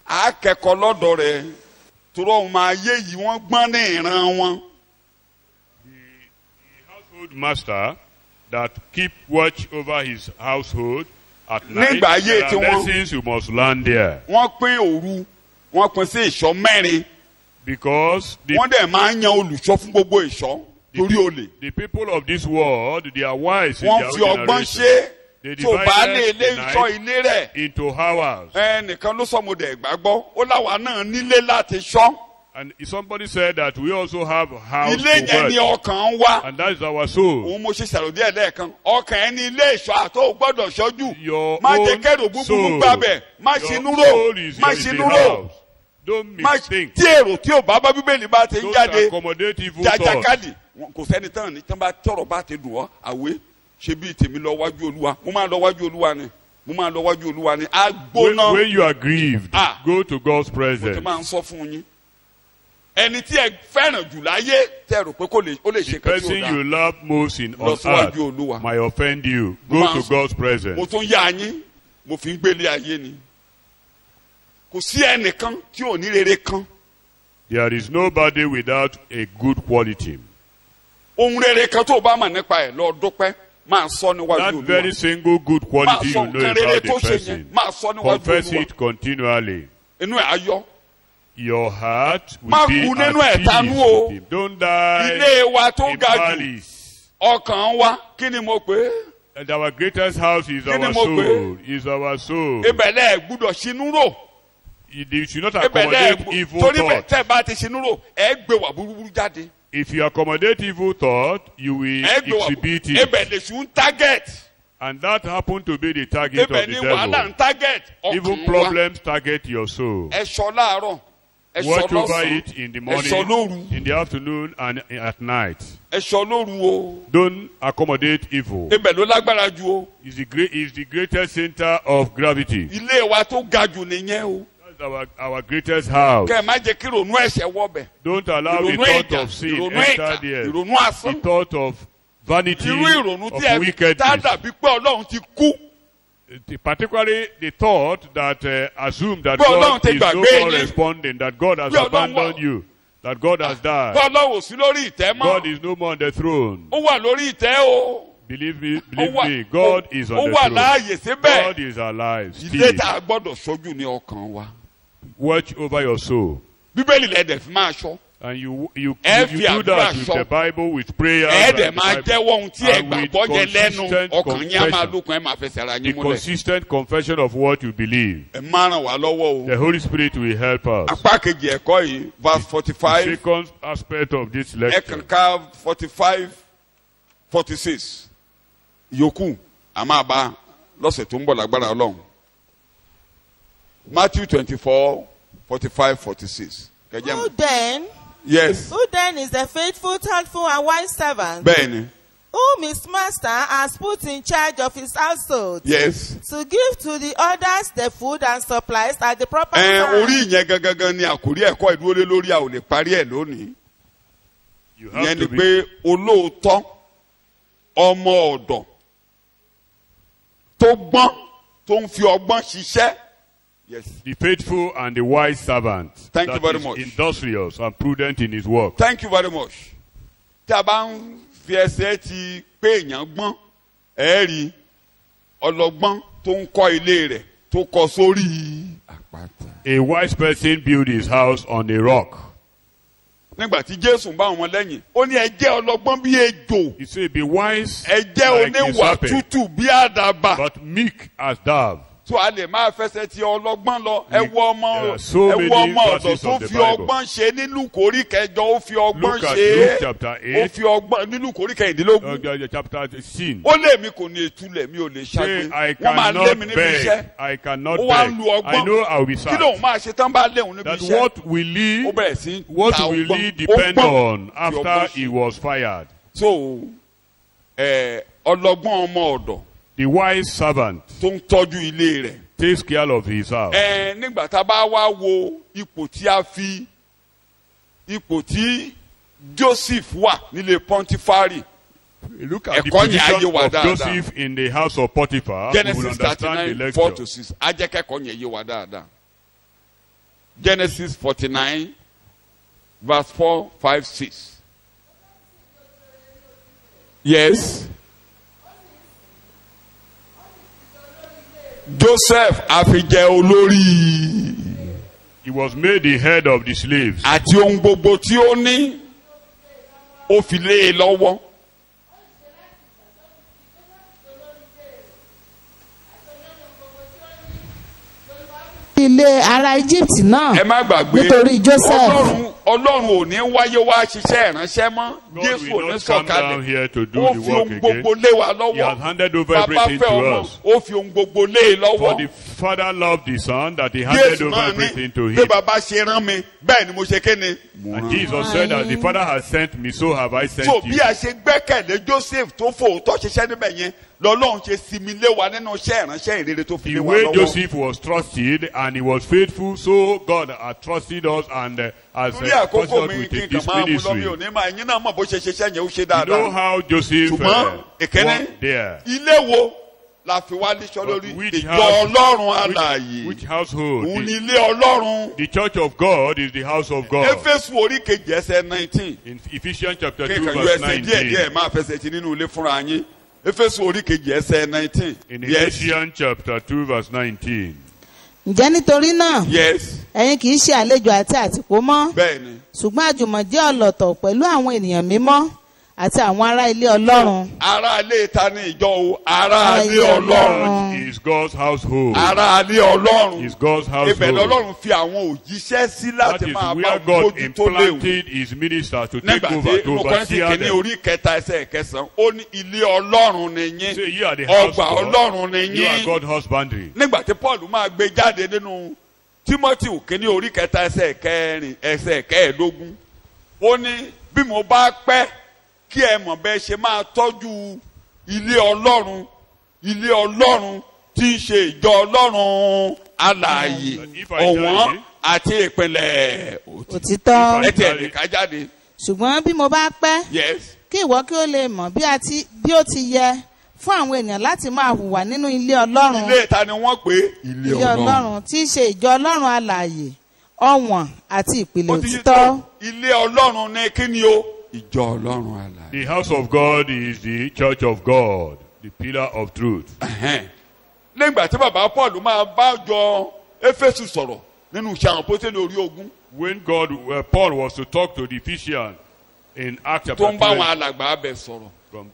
akẹ́kọ̀ọ́ lọ́dọ̀ rẹ̀ torọ́ ọmọ ayé yìí wọ́n gbọ́n ní ìran wọn. Household master that keep watch over his household at night. Nígbà ayé There are tí wọ́n- lessons you must learn there. wọ́n pín òru wọ́n pín sí ìṣọ́ mẹ́rin Because wọ́n dẹ̀ máa ń yan olùṣọ́ fún gbogbo ìṣọ́ torí olè. the people of this world, they are wise in wọ́n their fi own ọgbọ́n generation. ṣe They tó baálé divided ilé the ìṣọ́ night ilé rẹ̀. into hours. ẹnìkan ló sọmọdé ìgbàgbọ́ ó láwa náà nílé láti ṣọ́. And somebody said that we also have a house ilé to yẹn ni work. ọkàn ń wá. And that is our soul. òun mo ṣe ṣàròdí ẹ̀ lẹ́ẹ̀kan ọkàn ẹni ilé ìṣọ́ àtó gbọ́dọ̀ ṣọ́jú. Your má jẹ́ own kẹ́rù búburú soul. gbàbẹ̀ má Your ṣinú rò soul is má in the ṣinú rò house. Don't má mistake. tí èrò tí ò bá bíbélì bá ti ń Don't jáde accommodate evil thoughts. jàjàkadì kò sẹ́ni tán ní tí wọ́n bá tọrọ bá ti dùn ọ́ àwé ṣe bíi tèmi lọ wájú olúwa mo máa lọ wájú olúwa ni mo máa lọ wájú olúwa ni á gbóná When you are grieved, Ah. go to God's mo ti presence. máa ń sọ fún yín ẹni tí ẹ fẹ́ràn jù láyé tẹ́ ẹ rò pé ó lè ṣe The kan tí person ó you dáa love most on Lọ síwájú earth Olúwa. might offend you. Mo Go máa ń to sọ- God's mo presence. tún yá yín mo fi ń gbélé ayé ni kò sí ẹnìkan tí ò ní rere kan There is nobody without a good quality. ohun rere kan tó o bá mọ̀ nípa ẹ̀ lọ dúpẹ́ máa sọ níwájú That olúwa very single good máa quality sọ you know nǹkan rere about tó the ṣe yẹn person. máa sọ níwájú Confess olúwa it continually. inú ẹ̀ ayọ̀ Your heart Má will be kú nínú at ẹ̀tanú peace o. with him. Don't die ilé wa tó in ga jù malice. ọkàn wa kí ni mo pè é And our greatest house is Kí ni our mo pè é? soul. Is our soul. ibẹ̀ lẹ́ẹ̀ gbúdọ̀ ṣinú rò You should not ibẹ̀ lẹ́ẹ̀ accommodate evil torí bẹ́ẹ̀ thoughts. tẹ́ ẹ bá ti ṣinú rò ẹ gbé wà búburú jáde If you accommodate evil thought, you will ẹ gbé wà exhibit búburú it. ibẹ̀ lè sùn target And that happened to be the target ibẹ̀ of ni the wàhálà devil. ń target Even ọkàn wa problems target your soul. ẹ sọ láàárọ̀ ẹ sọ Watch over lọ́sàn-án it in the ẹ sọ lóru morning, in the afternoon, and at night. ẹ sọ lóru o Don't accommodate evil. ibẹ̀ ló lágbára ju o Is the greatest center of gravity. ilé wa tó ga jù nìyẹn o That's our greatest house. kẹ́ ẹ má jẹ́ kí ìrònú ẹ̀ṣẹ̀ wọbẹ̀ Don't allow the ìrònú thought ẹ̀jà of sin ìrònú enter ẹ̀ka there. ìrònú The asán thought of vanity, irú ìrònú tí of ẹ tá wickedness. dàbí pé ọlọ́run ti kú Particularly the thought that assume that Pé Ọlọ́run God ti is no gbàgbé more yín. responding, that God has Pé Ọlọ́run abandoned wà- you, that God has pé died. ọlọ́run ò sí lórí ìtẹ́ God mọ́ is no more on the throne. ó wà lórí ìtẹ́ o Believe me, ó believe wà me, God is ó on the wà throne. láàyè síbẹ̀ God is alive. ilé Still, tá a gbọ́dọ̀ ṣojú ní ọkàn wa watch over your soul. bíbélì lẹ́dẹ̀ fi máa ṣọ́ And you Ẹ do fi àdúrà that with ṣọ́. the Bible, with prayer. ẹ̀ẹ́dẹ̀ máa jẹ́wọ́ ohun tí ẹ and with gbàgbọ́ jẹ lẹ́nu consistent ọkàn yín á máa confession. lókun ẹ máa fẹsẹ̀ ara The yín múlẹ̀ consistent confession of what you believe. ẹ máa ràn wá lọ́wọ́ o The Holy Spirit will help us. apá kejì ẹ̀kọ́ yìí verse The 45 second aspect of this ẹ lecture. kàn ká 45 46 yòókù a máa bá lọ́sẹ̀ tó ń bọ̀ lágbára ọlọ́run Matthew 24 45 46 kẹjẹ mu Who then, yes who then is the faithful, thoughtful, and wise servant bẹ́ẹ̀ ni whom his master has put in charge of his household yes to give to the others the food and supplies at the proper orí time? ìyẹn gangan ni àkórí ẹ̀kọ́ ìdúró lé lórí a ò lè parí ẹ̀ lónìí You have ìyẹn ni to be pé olóòótọ́ ọmọ ọ̀dọ̀ tó gbọ́n tó ń fi ọgbọ́n ṣiṣẹ́ yes the faithful and the wise servant. Thank you that very is much. industrious and prudent in his work. thank you very much tí a bá ń fi ẹsẹ̀ ti pé èèyàn gbọ́n ẹ̀ rí ọlọ́gbọ́n tó ń kọ́ ilé rẹ̀ tó kọ́ sórí àpáta. A wise person built his house on a rock. nígbà tí Jésù ń bá wọn lẹ́yìn ó ní ẹ jẹ́ ọlọ́gbọ́n bí ejò. He said, be wise ẹ jẹ́ like a oníwà serpent, tútù bí àdàbà. but meek as dove. tó a lè máa fẹsẹ̀ ti ọlọ́gbọ́n lọ. ẹ wo There are so many ọmọ ọ̀dọ̀ verses tó of the fi Bible. ọgbọ́n ṣe nínú kórí kẹjọ ó fi ọgbọ́n Look at ṣe Luke é. chapter ó 8, fi ọgbọ́n nínú kórí kẹrìndínlógún. chapter 16. ó lé mi kò ní etulẹ̀ mi ò lè Say, ṣàgbé. I wọ́n máa lé mi cannot níbi iṣẹ́. beg. I cannot ó wá beg. ń lu I ọgbọ́n. know I will be kí lóun sad. máa ṣe tán bá léun níbi That iṣẹ́. what will ó he, bẹ̀rẹ̀ sí what ta will ọgbọ́n. he Ó depend gbọ́n. on Fi after ọgbọ́n he ṣe. was fired? so ọlọ́gbọ́n ọmọ ọ̀dọ̀ The wise servant tó ń tọ́jú ilé rẹ̀. takes care of his house. nígbà tá a bá wá wo ipò tí Joseph wà nílé Pọ́ntífárì. Look at the ẹ̀kọ́ yẹn ayé position wa of dáadáa. Joseph in the house of Potiphar. You will Genesis understand the 39:4-6 lecture. ajẹ́kẹ́kọ̀ọ́ yẹn yé wa dáadáa. Genesis 49 verse 4, 5, 6. Yes. Joseph àfijẹ́ olórí He was made the head of the slaves. àti ohun gbogbo tí ó ní ó fi lé e lọ́wọ́. ilé ará Egypt náà Ẹ má gbàgbé nítorí Joseph. Ọlọ́run ò ní wáyé wá ṣiṣẹ́ ìránṣẹ́ mọ́. God Jésù ò will ní not come down sọ̀kalẹ̀. here to do Ó the fi work ohun again. gbogbo lé wa He has lọ́wọ́. handed over Bàbá everything fẹ́ to ọmọ, us. ó fi ohun gbogbo lé e For the lọ́wọ́. Father loved the Son that he handed Jésù over náà everything ní to bí him. bàbá ṣe rán mi bẹ́ẹ̀ ni mo ṣe kéne. And Jesus said that the Father has sent me, so have I sent So you. bí a ṣe gbẹ́kẹ̀lé Joseph tó fòótọ́ ṣiṣẹ́ níbẹ̀ yẹn lọ́lọ́run ṣe sinmi lé wa nínú iṣẹ́ ìránṣẹ́ ìrere tó fi The lé wa way lọ́wọ́. Joseph was trusted and he was faithful, so God had trusted us and has Torí trusted àkókò us mi with kí n kàn this máa mú lọ mi ministry. ò ní máa ẹ̀yin náà mọ̀ bó ṣe ṣiṣẹ́ yẹn ó ṣe You know dáadáa. how Joseph Ṣùgbọ́n ìkíní worked there. ilé wo la fi wá líṣọ́ But lórí which ìjọ house- Ọlọ́run alààyè. Which household? Òun ni ilé Ọlọ́run. The church of God is the house of God. Éfésù orí kejì ẹsẹ̀ 19. In Ephesians chapter Kí 2 n kàn yọ verse ẹsẹ̀ díẹ̀ 19. máa fẹsẹ̀ ti nínú ilé fúnra yín. Éfésù orí kejì ẹsẹ̀ 19. In Yes. Ephesians chapter 2 verse 19. ǹjẹ́ nítorí náà Yes. ẹ̀yin kì í ṣe àlejò àti àtìpó mọ́ Bẹ́ẹ̀ni. ṣùgbọ́n àjùmọ̀jẹ́ ọlọ́tọ̀ pẹ̀lú àwọn ènìyàn mímọ́ àti àwọn ará ilé Ọlọ́run. Ará ilé ta ni ìjọ o? Ará ilé Ọlọ́run. Is God's household. Ará ilé Ọlọ́run. Is God's Ibẹ̀ household. lọ́lọ́run fi àwọn òjíṣẹ́ sí That láti is máa bá where God mójútó léwu. implanted his ministers to take Nígbà tí over, to inú Kọ́ríńtì overseer kìíní them. orí kẹta ẹsẹ̀ kẹsàn-án ó ní ilé Ọlọ́run ni Say, yín. you are the house Ọgbà of God. Ọlọ́run ni You are yín. God's husbandry. Nígbà tí Paul máa gbé jáde nínú Timothy kìíní orí kẹta ẹsẹ̀ kẹẹ̀ẹ́dógún ó ní bí mo bá pẹ́ kí ẹ mọ̀ bẹ́ẹ̀ ṣe máa tọ́jú ilé Ọlọ́run tí í ṣe ìjọ Ọlọ́run alààyè ọ̀wọ́n àti ìpínlẹ̀ òtítọ́. ẹ tiẹ̀ lè ká jáde. ṣùgbọ́n bí mo bá pẹ́ Yes. kí ìwọ kí ó lè mọ̀ bí ó ti yẹ fún àwọn ènìyàn láti máa hùwà nínú ilé Ọlọ́run. Ilé ìta ni wọ́n pè é. ilé Ọlọ́run tí í ṣe ìjọ Ọlọ́run alààyè ọ̀wọ̀n àti ìpìlẹ̀ Ó ti yí òtítọ́. tó. Ilé Ọlọ́run ní kí ni o? Ìjọ Ọlọ́run alààyè. The house of God is the church of God, the pillar of truth. Nígbà tí bàbá Paul máa bá jọ Éfésù sọ̀rọ̀ nínú iṣẹ́ àwọn apọ́sítélì orí ogún When Paul was to talk to the Ephesians in Acts chapter tó ń bá àwọn 12, alàgbà abẹ sọ̀rọ̀ from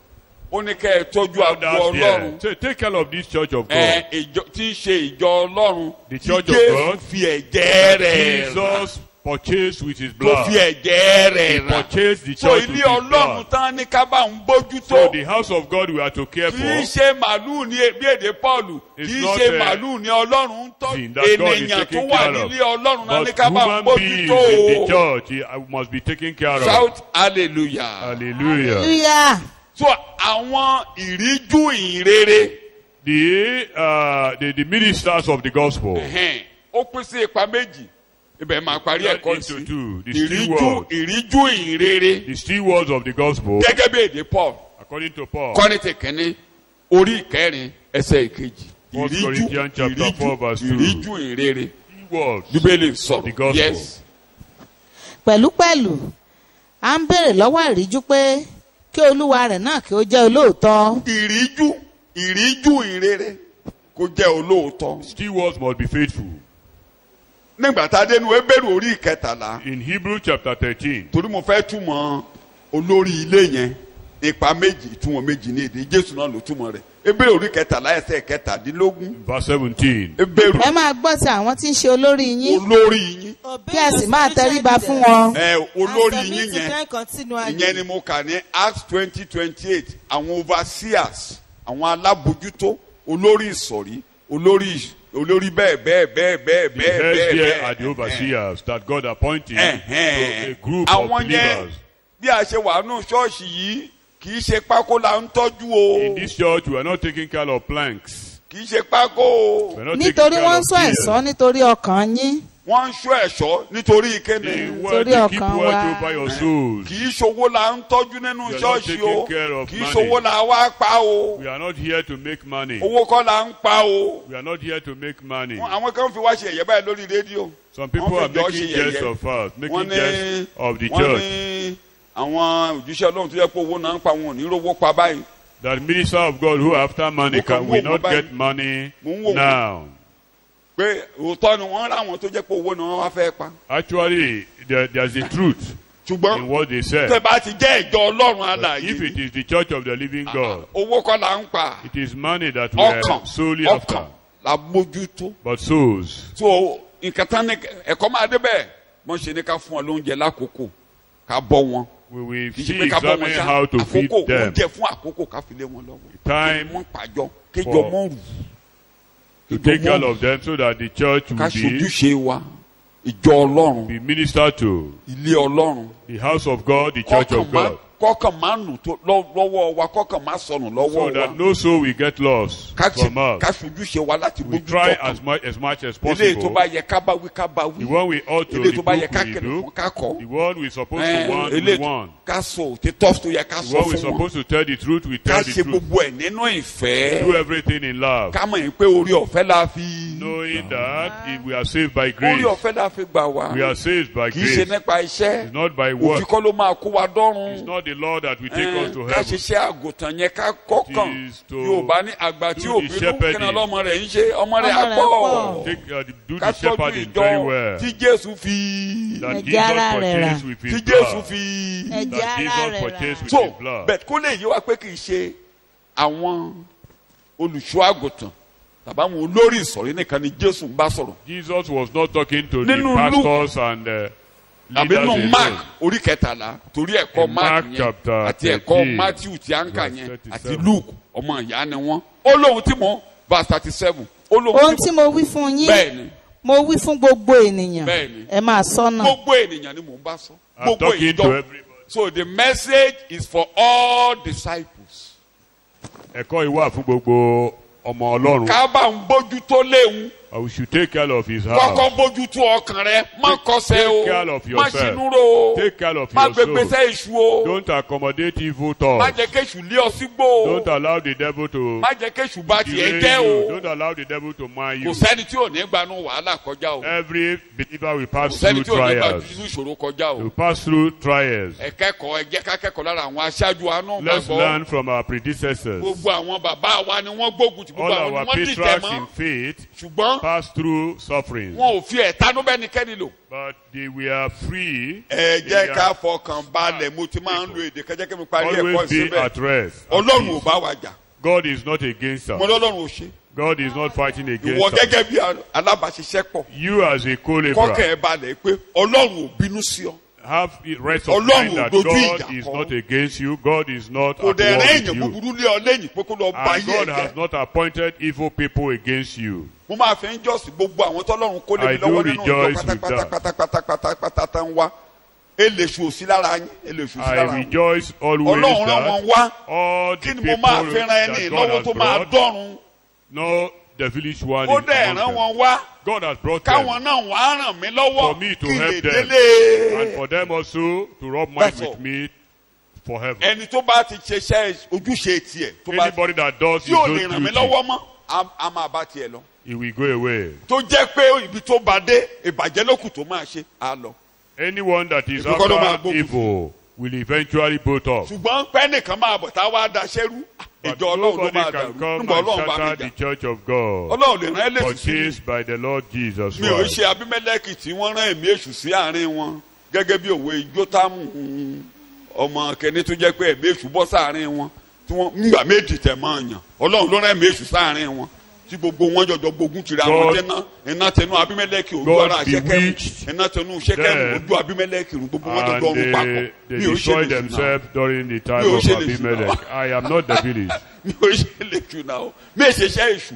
ó ní kẹ́ ẹ tọ́jú àgbo others there, Ọlọ́run say, take care of this church of God. tí í ṣe ìjọ Ọlọ́run The tí church of Jésù God. fi ẹ̀jẹ̀ rẹ̀ rà Jesus purchased with his tó blood. fi ẹ̀jẹ̀ rẹ̀ rà Purchased the so church with ilé his Ọlọ́run blood. tán ní ká bá ń bójútó So the house of God we are to care kì í for. ṣe màlúù ní bí èdè Paul kì It's í not ṣe a màlúù ní Ọlọ́run ń tọ́ thing that God is ènìyàn tó taking wà care of. nílé Ọlọ́run náà ní But ká bá ń human beings bójútó in the church must be taken care of. shout hallelujah. Hallelujah. hallelujah. So àwọn ìríjú ìrere The ministers of the gospel. ó pín sí ipa méjì ibẹ̀ máa parí ẹ̀kọ́ Into sí two. The ìríjú ìrere The stewards of the gospel, gẹ́gẹ́ bí èdè Paul according to Paul. Kọ́ríńtì kìíní orí ìkẹrin ẹsẹ̀ ìkejì 1 Corinthians chapter 4 verse 2. ìríjú ìrere Stewards. Bíbélì The sọ̀rọ̀ gospel. yes pẹ̀lúpẹ̀lú à ń béèrè lọ́wọ́ ìríjú pé kí olúwa rẹ̀ náà kí ó jẹ́ olóòótọ́. ìríjú ìrere kó jẹ́ olóòótọ́. Stewards must be faithful. nígbà tá a dé nu Hébérù orí ìkẹtàlá. In Hebrew chapter 13, torí mo fẹ́ túmọ̀ olórí ilé yẹn ipa méjì ìtumọ̀ méjì ní èdè Jésù náà ló túmọ̀ rẹ̀. Hébérù orí kẹtàlá ẹsẹ̀ kẹtàdínlógún. verse 17. Hébérù ẹ máa gbọ́ ti àwọn tí ń ṣe olórí yín olórí yín. kí ẹ sì máa tẹríba fún wọn. Olórí yín yẹn ìyẹn ni mo kà ní Acts 20:28 àwọn overseers àwọn alábòjútó olórí ìsọ̀rí olórí bẹ́ẹ̀ bẹ́ẹ̀ bẹ́ẹ̀ bẹ́ẹ̀ The heads bẹ́ẹ̀ there are the bẹ́ẹ̀. overseers that God appointed to a group of àwọn yẹn believers. bí a ṣe wà nù ṣọ́ọ̀ṣì yìí kì í ṣe pákó la ń tọ́jú o. In this church, we are not taking care of planks. kì í ṣe pákó o. We are not taking nítorí care wọ́n ń of sọ ẹ̀ṣọ́ tears. nítorí ọkàn yín. wọ́n ń ṣọ́ ẹ̀ṣọ́ nítorí They ìkéde. want Nítorí to keep ọkàn watch wa. over your souls. kì í ṣowó la ń tọ́jú nínú We are not ṣọ́ọ̀ṣì o. taking care of kì í money. ṣowó la wá pa o. We are not here to make money. owó kọ́ la ń pa o. We are not here to make money. àwọn kan fi wá ṣe ẹ̀yẹ́ báyìí lórí rédíò. Some people Wọ́n are fi jọ́ making ṣe jest yẹ̀yẹ́. of us, wọ́n making jest of the wọ́n church. ní àwọn òjíṣẹ́ Ọlọ́run tó yẹ pé owó náà ń pa wọn ò ní rówó pa báyìí. That minister of God who after money can will not Mo get money Mo ń wò wọ́n. now. pé òótọ́ ni wọ́n ráwọn tó jẹ́ pé owó náà wọ́n wá fẹ́ pa. Actually, there's a truth in ṣùgbọ́n what they tẹ́ said. bá ti jẹ́ ìjọ Ọlọ́run But if it alààyè is the church of the living God, owó kọ́ la ń pa. it is money that we are ọkàn solely ọkàn after, la mójútó. but souls. so nǹkan tán ní ẹ̀kọ́ máa dé bẹ́ẹ̀ wọ́n ṣe ní ká fún ọ lóúnjẹ lákòókò ká bọ́ wọn. We will kì í ṣe see pé ká bọ́ wọn examine ṣá how to feed àkókò them. oúnjẹ fún àkókò ká fi lé wọn lọ́wọ́. Time wọ́n pàjọ kéjọ for- mọ́ rù. to take care of them so that the church ká will be, ṣojúṣe wa ìjọ Ọlọ́run be ministered to. ilé Ọlọ́run. The house of God, the church of God. kọ́kàn máa nù tó lọ́wọ́ wa kọ́kàn máa sọnù So lọ́wọ́ wa. that no soul will get lost ká from us. ṣojúṣe wa láti We bójú try tọkàn. as much as eléyìí tó possible. bá yẹ ká bá wí ká bá The wí. one we ought to eléyìí tó bá yẹ rebuke, ká we kẹlẹ̀ do. fún ká kọ́. The one we're supposed to warn, we eléyìí warn. ká sọ òtítọ́ tó yẹ ká The sọ one we're fún wọn. supposed to tell the truth, we ká tell the ṣe truth. gbogbo ẹ̀ nínú Do ìfẹ́. everything in love. ká mọ̀ yín pé orí ọ̀fẹ́ la fi. Knowing that if we are saved by orí grace, ọ̀fẹ́ la fi gbà wá. we are saved by kì í ṣe grace. nípa iṣẹ́. It's not by òfin work. kọ́ ló máa kó wa dọ́run. It's not the law that will take us to ká heaven. ṣiṣẹ́ àgùntàn yẹn ká kọ́kàn. It is to Yorùbá ní àgbà tí do ò the bínú shepherding. kí ni ọlọ́mọ rẹ̀ ń ṣe ọmọ rẹ̀ á Ọmọ rẹ̀ á pọ̀. do ká the tọ́jú shepherding very ìjọ well. tí Jésù fi. That Ẹ̀jẹ̀ Jesus ara rẹ̀ rà. purchased with tí his Jésù blood. fi. Ẹ̀jẹ̀ That ara Jesus rẹ̀ purchased rà. with so his blood. bẹ́ẹ̀ kó lè yé wa pé kì í ṣe àwọn olùṣọ́ àgùntàn tàbí àwọn olórí ìsọ̀rí nìkan ni Jésù ń bá sọ̀rọ̀. Jesus was not talking to the Nínú pastors and àbí leaders nínú Mark alone. orí kẹtàlá torí ẹ̀kọ́ In Mark Mark yẹn chapter àti ẹ̀kọ́ 13, Matthew tí a ń kà yẹn verse àti 37. Luke ọmọ ìyá ni wọ́n. ó lóhun tí mo verse 37 ó lóhun ohun tí tí mo mo wí fún yín bẹ́ẹ̀ ni mo wí fún gbogbo ènìyàn Bẹ́ẹ̀ni. ẹ máa sọ́nà. gbogbo ènìyàn ni mò ń bá sọ. I'm gbogbo talking to ìjọ. everybody. So the message is for all disciples. Ẹ̀kọ́ ìwà fún gbogbo ọmọ Ọlọ́run. ká bá ń bójú tó léwu. We should take care of his house. kọ́kọ́ bójú tó ọkàn rẹ má kọsẹ̀ o Take care of má yourself. ṣinúrò o Take care of má your soul. gbégbésẹ̀ èṣù o Don't accommodate evil má thoughts. jẹ́ kéṣù lé ọ sígbó Don't o allow the devil to má jẹ́ kéṣù bá tiẹ̀ delay jẹ́ you. o Don't allow the devil to mind kò you. sẹ́ni tí ò ní gbanú wàhálà kọjá o Every believer will kò pass sẹ́ni through tí ò ní trials. gbanú ìṣòro kọjá o Will pass through trials. ẹ jẹ́ ká kẹ́kọ̀ọ́ lára àwọn aṣáájú àánú Let's gbàgbọ́ learn from our predecessors. gbogbo àwọn bàbá wa ni wọ́n gbógun ti All gbogbo àwọn our ni wọ́n dìtẹ̀ patriarchs mọ́ in faith ṣùgbọ́n passed through sufferings, wọn ò fi ẹ̀tanú bẹ́nikẹ́ni lò. but they were free. ẹ in jẹ́ their- ká fọkàn balẹ̀ mo ti máa ń lo èdè kẹjẹ́ kí mi parí ẹ̀kọ́ Always be ìsíbẹ̀ at rest. at ọlọ́run ò peace. bá wa jà God is not against mo us. lọ́lọ́run ò ṣe God is not fighting ìwọ against us. gẹ́gẹ́ bí alábàáṣiṣẹ́pọ̀ You as a co-laborer kọ́kẹ́ ẹ balẹ̀ pé ọlọ́run ò bínú sí ọ have the rest of Ọlọ́run mind that ò dojú God ìjà is kọ. not against you. God is not kò at dẹ̀ war rẹ́ with èèyàn you. búburú lé ọ lẹ́yìn pé kó lọ bá And yé God ẹ has jẹ́ not appointed evil people against you. mo máa fi ń jọ́sìn gbogbo àwọn tọ́lọ́run kó lé mi I do lọ́wọ́ nínú ìjọ rejoice with that. pátápátá tán wá eléṣu òsí lára yín eléṣu òsí I lára yín rejoice always ọlọ́run rán wọn that wá all kí the ni mo máa people fi ran ẹni that God lọ́wọ́ has tó máa brought, dọ́run no devilish one ó is dẹ̀ among rán them. wọn wá God has brought them, káwọn náà wá ràn mí lọ́wọ́ For me to kí n lè help them. délé and for them also to rub mind That's all. with me for heaven. ẹni tó bá ti ṣeṣẹ́ ojúṣe tiẹ̀ tó bá Anybody that does tí his ò own lè ràn mí duty, lọ́wọ́ mọ́ a máa bá tiẹ̀ lọ he will go away. tó jẹ́ pé ibi tó bá dé ìbàjẹ́ lókù tó máa ṣe á lọ Anyone that is Èmi kọ́ ló máa after gbógun evil will eventually bolt off. ṣùgbọ́n pẹ́ẹ́nìkan máa bọ̀ tá a wá daṣẹ́ rú But ìjọ ọlọ́run ló nobody máa can dàrú come nígbà and ọlọ́run bá mi shatter jà the church of God, ọlọ́run lè rán ẹlẹ́sìn sí mi. purchased by the Lord Jesus Mi ò Christ. ṣe Abímẹ́lẹ́kì tí wọ́n rán ẹ̀mí èṣù sí àárín wọn gẹ́gẹ́ bí òwe Jótámù ọmọ kẹni tó jẹ́ pé ẹ̀mí èṣù bọ́ sáàárín wọn tí wọ́n nígbà méjì tẹ̀ máa yàn ọlọ́run ló rán ẹ̀mí èṣù sáàárín wọn tí gbogbo wọn jọjọ gbógun tìrẹ àwọn tẹ́ná iná tẹnu Abímẹ́lẹ́kì ojú ara Ṣékẹ́mù iná tẹnu Ṣékẹ́mù ojú Abímẹ́lẹ́kì gbogbo wọn jọjọ ọrùn papọ̀. They Mi ò ṣe destroyed lè ṣù náà themselves during the time Mi ò of ṣe lè ṣù Abimelech. náà. I am not the village. mi ò ṣe lè ṣù náà o mi ò ṣe ṣe èṣù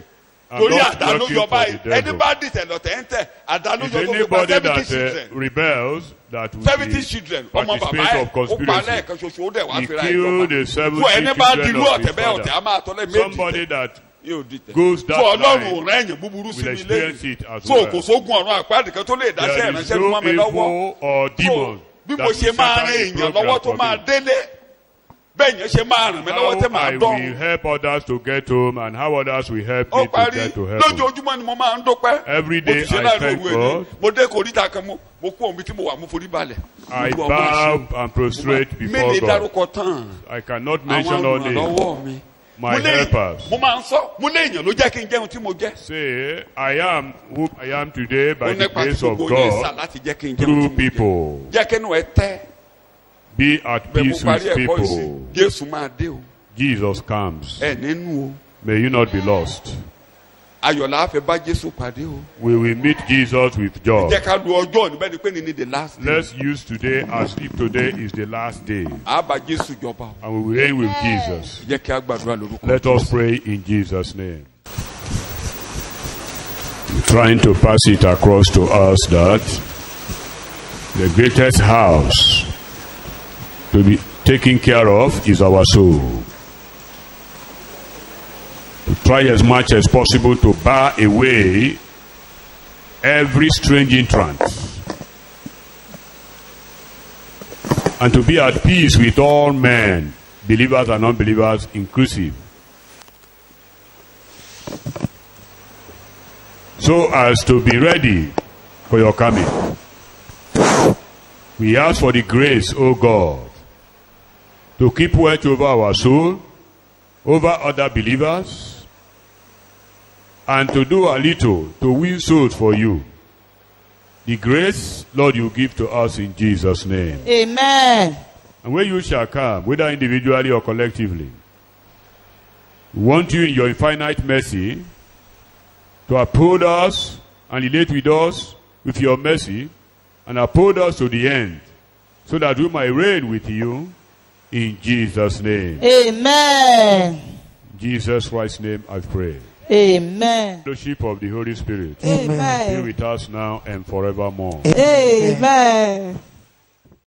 I'm torí not àdá ló working yọ for báyìí the ẹni devil. bá dìtẹ̀ lọ́tẹ̀ ń tẹ̀ àdá ló Is yọ tó fi pa anybody 70 that children. rebels that will 70 be children ọmọ bàbá participants ẹ̀ of ó pa conspiracy? lẹ́ẹ̀kan ṣoṣo ó dẹ̀ wá He fira killed the ìjọba 70 fún ẹni bá children dirú of ọ̀tẹ̀ his bẹ́ẹ̀ ọ̀tẹ̀ father. á máa tọ́lẹ̀ méjì Somebody that yóò dìtẹ̀ goes that fún ọlọ́run line ò rán ẹ̀yìn búburú sí will mi experience lẹ́yìn it as fún well. òkòsógun ọ̀run àpáàdì kan tó lè dáṣẹ́ There is ìránṣẹ́ no mọ́ mi lọ́wọ́ evil or demon bí that mo will ṣe máa shatter ran the èèyàn program lọ́wọ́ tó for máa me. délé bẹ́ẹ̀ yẹn ṣe máa ràn mí lọ́wọ́ How tẹ́ máa I will dọ́run help others to get home and how others will help ó me to parí get to heaven. lójoojúmọ́ ni mo máa ń dúpẹ́ Every mo day ti ṣe I láì thank lóru èdè God. mo dé koríta kan mo kú omi tí mo wà mo forí balẹ̀ I Olúwa, bow and prostrate mi before lè God. dárúkọ tán I cannot àwọn mention all names. olùrànlọ́wọ́ mi My helpers. mo máa ń sọ mo lé èèyàn ló jẹ́ kí n jẹun tí mo jẹ́ Say, I am who I am today by ó the nípa tí grace of gbogbo yẹn sà God láti jẹ́ kí n jẹun tí through mo jẹ́ people. jẹ́ kẹ́nu ẹ tẹ́ Be at bẹ́ẹ̀ mo peace parí with ẹ̀kọ́ ìsìn people. Jésù máa dé o Jesus comes. ẹ nínú o May you not be lost. ayọ̀lá àfẹ́ bá Jésù pàdé o We will meet Jesus with joy. jẹ́ ká lu ọjọ́ níbẹ̀ ni pé ní the last day Let's use today as if today is the last day. àá bá Jésù jọba o And we will reign with Jesus. jẹ́ kí a gbàdúrà lórúkọ Let us pray in Jesus' name. Trying to pass it across to us that the greatest house to be taken care of is our soul. To try as much as possible to bar away every strange entrant and to be at peace with all men, believers and unbelievers inclusive, so as to be ready for your coming. We ask for the grace, O God, to keep watch over our soul, over other believers, and to do a little to win souls for you. The grace, Lord, you give to us in Jesus' name. Amen. And when you shall come, whether individually or collectively, we want you in your infinite mercy to uphold us and relate with us with your mercy and uphold us to the end so that we might reign with you in Jesus' name. Amen. In Jesus Christ's name I pray. Amen. Fellowship of the Holy Spirit. Amen. Be with us now and forevermore. Amen.